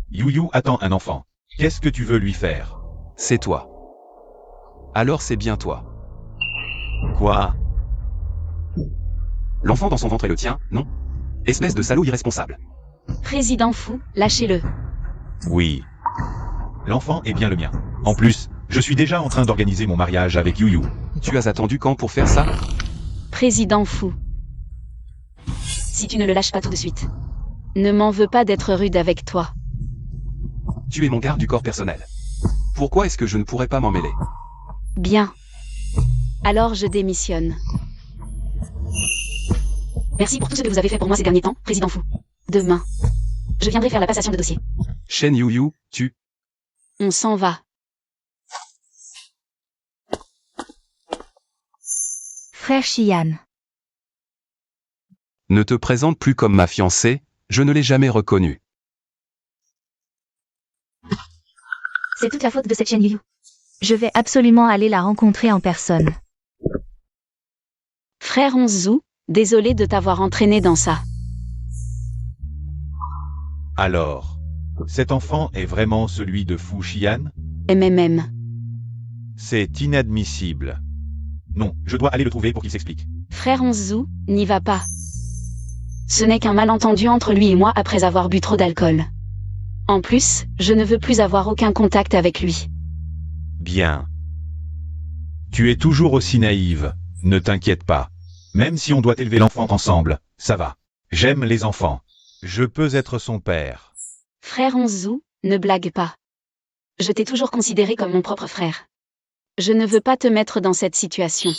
Yuyu attend un enfant. Qu'est-ce que tu veux lui faire? C'est toi. Alors c'est bien toi. Quoi? L'enfant dans son ventre est le tien, non? Espèce de salaud irresponsable. Président Fou, lâchez-le. Oui. L'enfant est bien le mien. En plus, je suis déjà en train d'organiser mon mariage avec Yuyu. Tu as attendu quand pour faire ça? Président Fou. Si tu ne le lâches pas tout de suite. Ne m'en veux pas d'être rude avec toi. Tu es mon garde du corps personnel. Pourquoi est-ce que je ne pourrais pas m'en mêler? Bien. Alors je démissionne. Merci pour tout ce que vous avez fait pour moi ces derniers temps, Président Fou. Demain, je viendrai faire la passation de dossier. Shen Yuyu, tu... On s'en va. Frère Shiyan. Ne te présente plus comme ma fiancée, je ne l'ai jamais reconnue. C'est toute la faute de cette Shen Yuyu. Je vais absolument aller la rencontrer en personne. Frère Onzu, désolé de t'avoir entraîné dans ça. Alors, cet enfant est vraiment celui de Fu Xian? MMM. C'est inadmissible. Non, je dois aller le trouver pour qu'il s'explique. Frère Onzu, n'y va pas. Ce n'est qu'un malentendu entre lui et moi après avoir bu trop d'alcool. En plus, je ne veux plus avoir aucun contact avec lui. Bien. Tu es toujours aussi naïve, ne t'inquiète pas. Même si on doit élever l'enfant ensemble, ça va. J'aime les enfants. Je peux être son père. Frère Onzu, ne blague pas. Je t'ai toujours considéré comme mon propre frère. Je ne veux pas te mettre dans cette situation.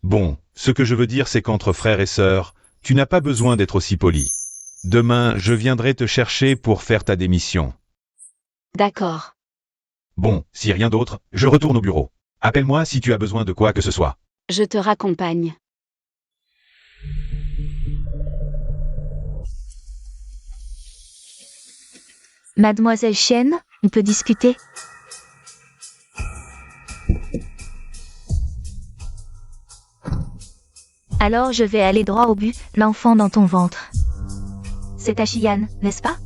Bon, ce que je veux dire c'est qu'entre frères et sœurs, tu n'as pas besoin d'être aussi poli. Demain, je viendrai te chercher pour faire ta démission. D'accord. Bon, si rien d'autre, je retourne au bureau. Appelle-moi si tu as besoin de quoi que ce soit. Je te raccompagne. Mademoiselle Shen, on peut discuter? Alors je vais aller droit au but, l'enfant dans ton ventre. C'est ta Shiyan, n'est-ce pas?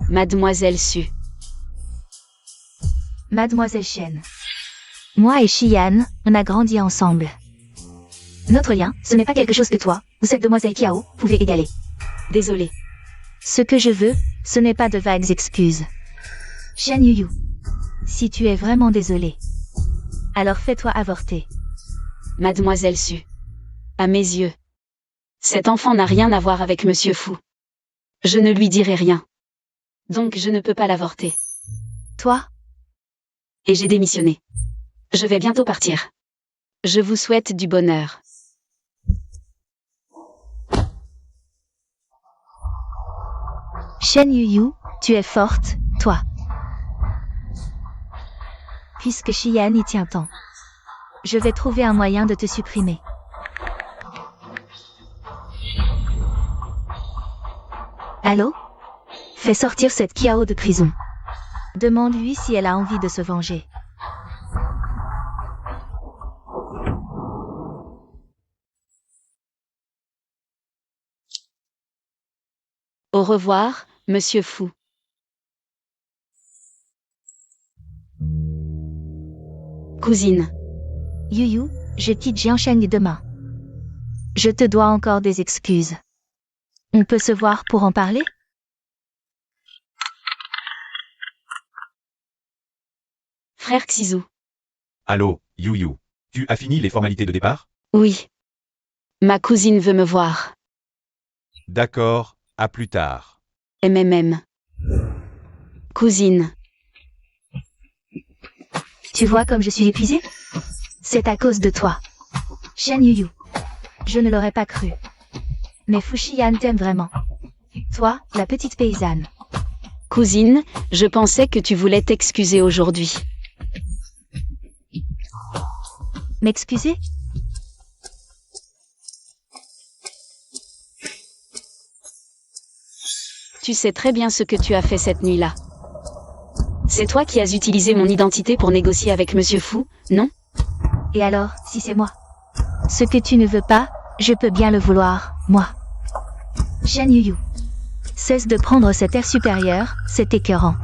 Mademoiselle Su. Mademoiselle Shen. Moi et Shiyan, on a grandi ensemble. Notre lien, ce n'est pas quelque chose que toi, ou cette demoiselle Kiao, pouvez égaler. Désolée. Ce que je veux, ce n'est pas de vagues excuses. Shen Yuyu. Si tu es vraiment désolé, alors fais-toi avorter. Mademoiselle Su. À mes yeux. Cet enfant n'a rien à voir avec Monsieur Fou. Je ne lui dirai rien. Donc je ne peux pas l'avorter. Toi? Et j'ai démissionné. Je vais bientôt partir. Je vous souhaite du bonheur. Shen Yuyu, tu es forte, toi. Puisque Shiyan y tient tant. Je vais trouver un moyen de te supprimer. Allô? Fais sortir cette Kiao de prison. Demande-lui si elle a envie de se venger. Au revoir, Monsieur Fou. Cousine. Yuyu, je quitte Jiansheng demain. Je te dois encore des excuses. On peut se voir pour en parler? Frère Xizu. Allô, Yuyu. Tu as fini les formalités de départ? Oui. Ma cousine veut me voir. D'accord, à plus tard. MMM. Cousine. Tu vois comme je suis épuisée? C'est à cause de toi. Shen Yuyu. Je ne l'aurais pas cru. Mais Fuxian t'aime vraiment. Toi, la petite paysanne. Cousine, je pensais que tu voulais t'excuser aujourd'hui. M'excuser? Tu sais très bien ce que tu as fait cette nuit-là. C'est toi qui as utilisé mon identité pour négocier avec Monsieur Fou, non? Et alors, si c'est moi? Ce que tu ne veux pas, je peux bien le vouloir, moi. Shen Yuyu. Cesse de prendre cet air supérieur, c'est écœurant.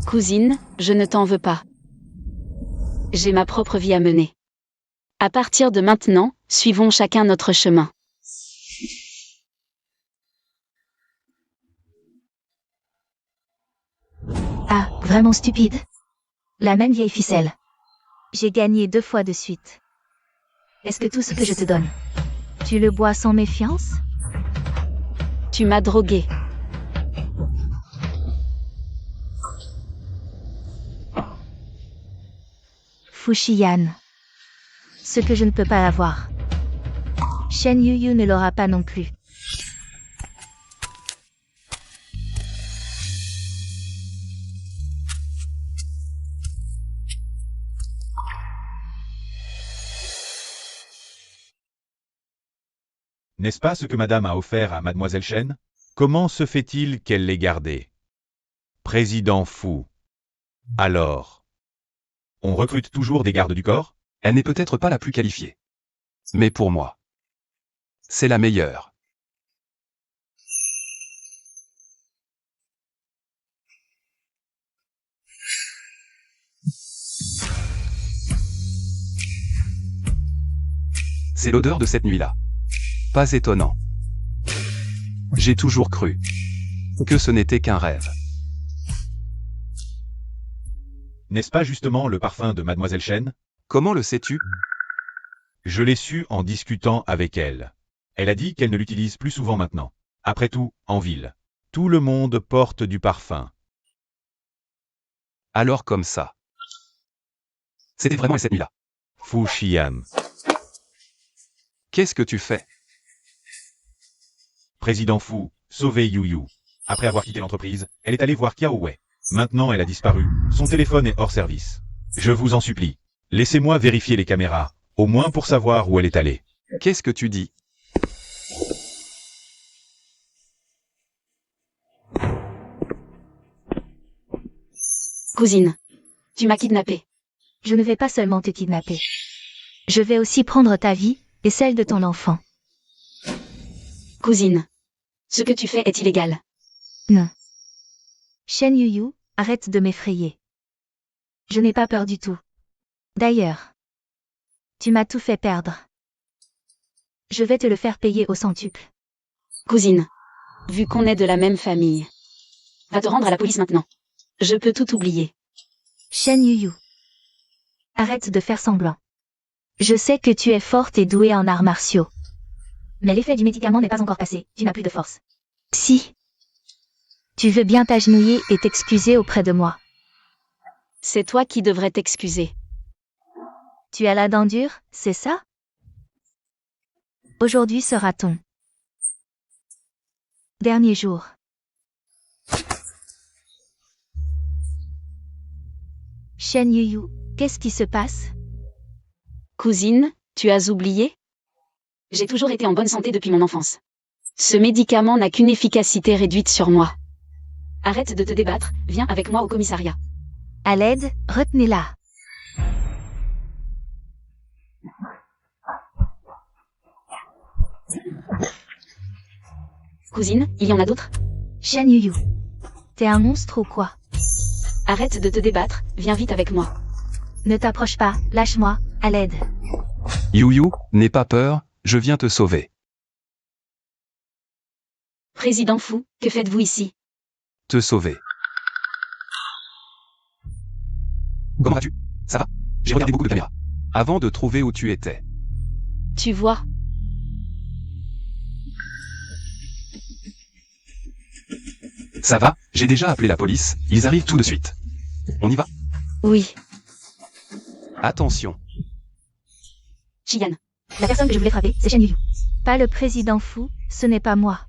Cousine, je ne t'en veux pas. J'ai ma propre vie à mener. À partir de maintenant, suivons chacun notre chemin. Ah, vraiment stupide. La même vieille ficelle. J'ai gagné 2 fois de suite. Est-ce que tout ce que je te donne, tu le bois sans méfiance? Tu m'as drogué. Fuxian. Ce que je ne peux pas avoir. Shen Yuyu ne l'aura pas non plus. N'est-ce pas ce que madame a offert à mademoiselle Chen? Comment se fait-il qu'elle l'ait gardé? Président Fou. Alors, on recrute toujours des gardes du corps? Elle n'est peut-être pas la plus qualifiée. Mais pour moi, c'est la meilleure. C'est l'odeur de cette nuit-là. Pas étonnant. J'ai toujours cru que ce n'était qu'un rêve. N'est-ce pas justement le parfum de mademoiselle Chen? Comment le sais-tu? Je l'ai su en discutant avec elle. Elle a dit qu'elle ne l'utilise plus souvent maintenant. Après tout, en ville, tout le monde porte du parfum. Alors comme ça. C'était vraiment elle cette nuit-là. Fuxian. Qu'est-ce que tu fais? Président Fou, sauver Yuyu. Après avoir quitté l'entreprise, elle est allée voir Kiao Wei. Maintenant elle a disparu, son téléphone est hors service. Je vous en supplie, laissez-moi vérifier les caméras, au moins pour savoir où elle est allée. Qu'est-ce que tu dis? Cousine, tu m'as kidnappée. Je ne vais pas seulement te kidnapper. Je vais aussi prendre ta vie, et celle de ton enfant. Cousine, ce que tu fais est illégal. Non. Shen Yuyu, arrête de m'effrayer. Je n'ai pas peur du tout. D'ailleurs, tu m'as tout fait perdre. Je vais te le faire payer au centuple. Cousine, vu qu'on est de la même famille, va te rendre à la police maintenant. Je peux tout oublier. Shen Yuyu. Arrête de faire semblant. Je sais que tu es forte et douée en arts martiaux. Mais l'effet du médicament n'est pas encore passé, tu n'as plus de force. Si. Tu veux bien t'agenouiller et t'excuser auprès de moi. C'est toi qui devrais t'excuser. Tu as la dent dure, c'est ça? Aujourd'hui sera ton dernier jour. Shen Yuyu, qu'est-ce qui se passe? Cousine, tu as oublié? J'ai toujours été en bonne santé depuis mon enfance. Ce médicament n'a qu'une efficacité réduite sur moi. Arrête de te débattre, viens avec moi au commissariat. À l'aide, retenez-la. Cousine, il y en a d'autres? Shen Yuyu. T'es un monstre ou quoi? Arrête de te débattre, viens vite avec moi. Ne t'approche pas, lâche-moi, à l'aide. Yuyu, n'aie pas peur, je viens te sauver. Président Fou, que faites-vous ici? Te sauver. Comment vas-tu? Ça va? J'ai regardé beaucoup de caméras. Avant de trouver où tu étais. Tu vois. Ça va, j'ai déjà appelé la police, ils arrivent tout de suite. On y va? Oui. Attention. Shiyan. La personne que je voulais frapper, c'est Shen Yuyu. Pas le président fou, ce n'est pas moi.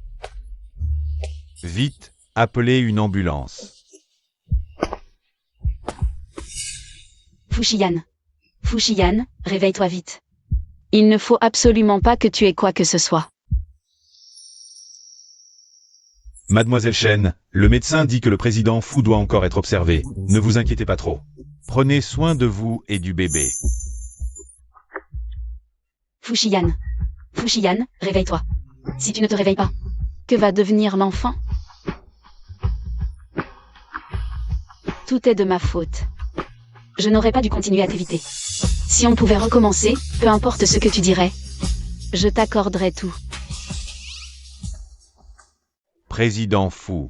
Vite, appelez une ambulance. Fushiyan. Fushiyan, réveille-toi vite. Il ne faut absolument pas que tu aies quoi que ce soit. Mademoiselle Chen, le médecin dit que le président fou doit encore être observé. Ne vous inquiétez pas trop. Prenez soin de vous et du bébé. Fushiyan. Fushiyan, réveille-toi. Si tu ne te réveilles pas, que va devenir l'enfant? Tout est de ma faute. Je n'aurais pas dû continuer à t'éviter. Si on pouvait recommencer, peu importe ce que tu dirais, je t'accorderais tout. Président fou.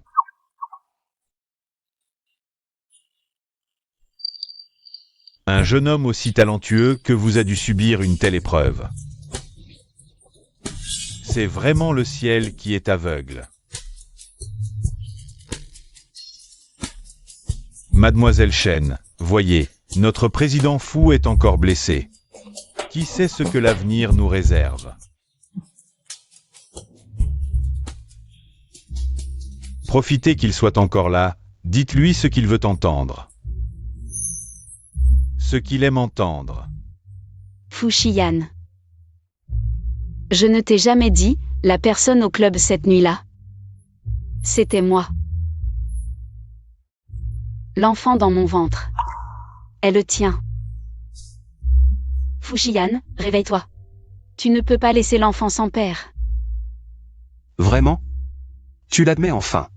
Un jeune homme aussi talentueux que vous a dû subir une telle épreuve. C'est vraiment le ciel qui est aveugle. Mademoiselle Chen, voyez, notre président fou est encore blessé. Qui sait ce que l'avenir nous réserve? Profitez qu'il soit encore là, dites-lui ce qu'il veut entendre. Ce qu'il aime entendre. Fushiyan. Je ne t'ai jamais dit, la personne au club cette nuit-là. C'était moi. L'enfant dans mon ventre. Est le tien. Fushiyan, réveille-toi. Tu ne peux pas laisser l'enfant sans père. Vraiment? Tu l'admets enfin.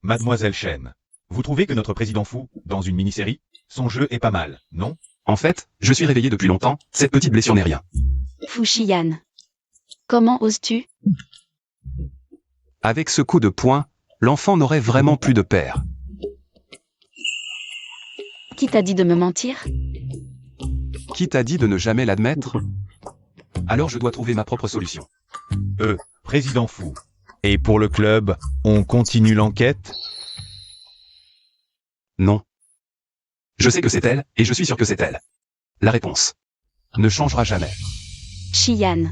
Mademoiselle Chen, vous trouvez que notre président fou, dans une mini-série, son jeu est pas mal, non? En fait, je suis réveillé depuis longtemps, cette petite blessure n'est rien. Fushiyan. Comment oses-tu? Avec ce coup de poing, l'enfant n'aurait vraiment plus de père. Qui t'a dit de me mentir? Qui t'a dit de ne jamais l'admettre? Alors je dois trouver ma propre solution. Président fou. Et pour le club, on continue l'enquête? Non. Je sais que c'est elle, et je suis sûr que c'est elle. La réponse ne changera jamais. Shiyan.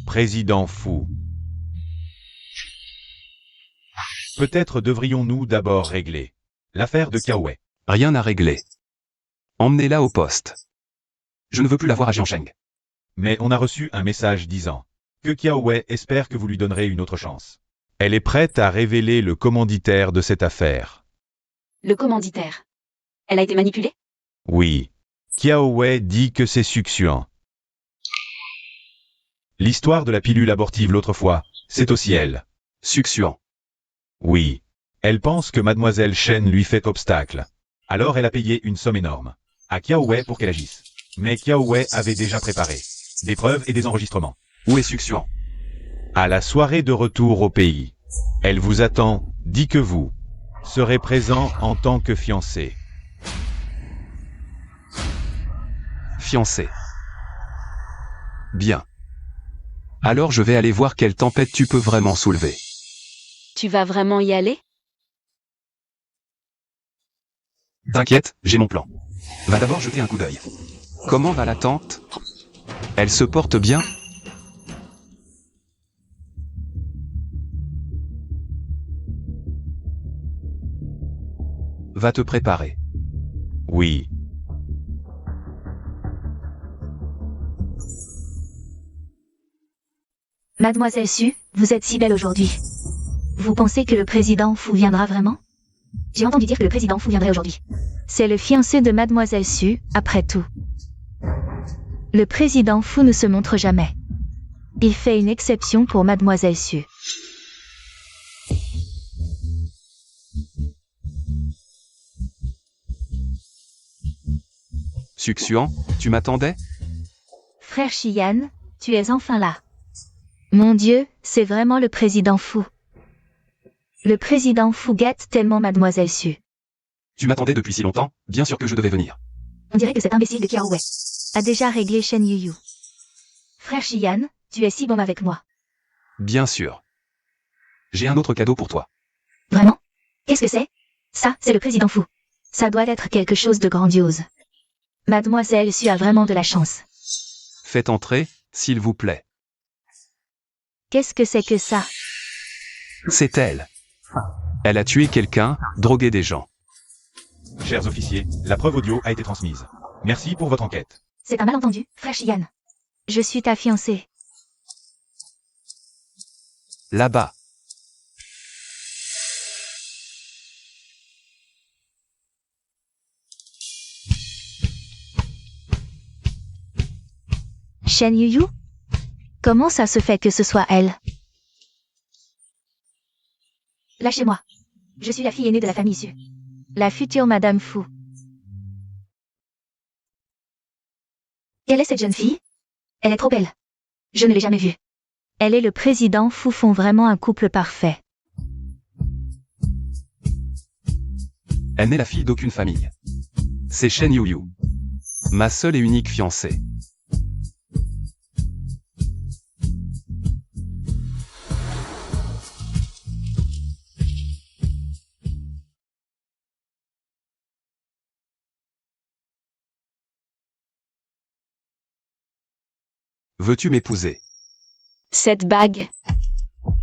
Président fou. Peut-être devrions-nous d'abord régler l'affaire de Kaowei. Rien à régler. Emmenez-la au poste. Je ne veux plus la voir à Jiangsheng. Mais on a reçu un message disant que Kaowei espère que vous lui donnerez une autre chance. Elle est prête à révéler le commanditaire de cette affaire. Le commanditaire. Elle a été manipulée? Oui. Kaowei dit que c'est Suxuan. L'histoire de la pilule abortive l'autre fois, c'est aussi elle. Suxuan. Oui. Elle pense que Mademoiselle Chen lui fait obstacle. Alors elle a payé une somme énorme à Kaowei pour qu'elle agisse. Mais Kaowei avait déjà préparé des preuves et des enregistrements. Où est Suxuan? À la soirée de retour au pays. Elle vous attend, dit que vous serez présent en tant que fiancé. Fiancé. Bien. Alors je vais aller voir quelle tempête tu peux vraiment soulever. Tu vas vraiment y aller? T'inquiète, j'ai mon plan. Va d'abord jeter un coup d'œil. Comment va la tante? Elle se porte bien? Va te préparer. Oui. Mademoiselle Su, vous êtes si belle aujourd'hui. Vous pensez que le président fou viendra vraiment? J'ai entendu dire que le président fou viendrait aujourd'hui. C'est le fiancé de Mademoiselle Su, après tout. Le président fou ne se montre jamais. Il fait une exception pour Mademoiselle Su. Suxuan, tu m'attendais? Frère Shiyan, tu es enfin là. Mon Dieu, c'est vraiment le président fou. Le président fou gâte tellement Mademoiselle Su. Tu m'attendais depuis si longtemps, bien sûr que je devais venir. On dirait que cet imbécile de Kiaowei a déjà réglé Shen Yuyu. Frère Shiyan, tu es si bon avec moi. Bien sûr. J'ai un autre cadeau pour toi. Vraiment? Qu'est-ce que c'est? Ça, c'est le président fou. Ça doit être quelque chose de grandiose. Mademoiselle Su a vraiment de la chance. Faites entrer, s'il vous plaît. Qu'est-ce que c'est que ça? C'est elle. Elle a tué quelqu'un, drogué des gens. Chers officiers, la preuve audio a été transmise. Merci pour votre enquête. C'est un malentendu, frère Shiyan. Je suis ta fiancée. Là-bas. Shen Yuyu? Comment ça se fait que ce soit elle? Lâchez-moi. Je suis la fille aînée de la famille Su. La future Madame Fu. Quelle est cette jeune fille? Elle est trop belle. Je ne l'ai jamais vue. Elle et le président Fu font vraiment un couple parfait. Elle n'est la fille d'aucune famille. C'est Shen Yuyu. Ma seule et unique fiancée. Veux-tu m'épouser? Cette bague.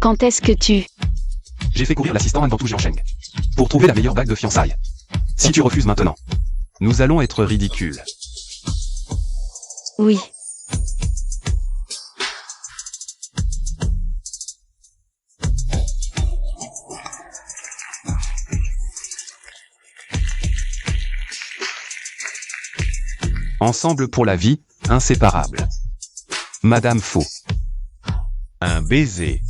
Quand est-ce que tu... J'ai fait courir l'assistant Han dans tout Jiangsheng. Pour trouver la meilleure bague de fiançailles. Si tu refuses maintenant, nous allons être ridicules. Oui. Ensemble pour la vie, inséparables. Madame Fu. Un baiser.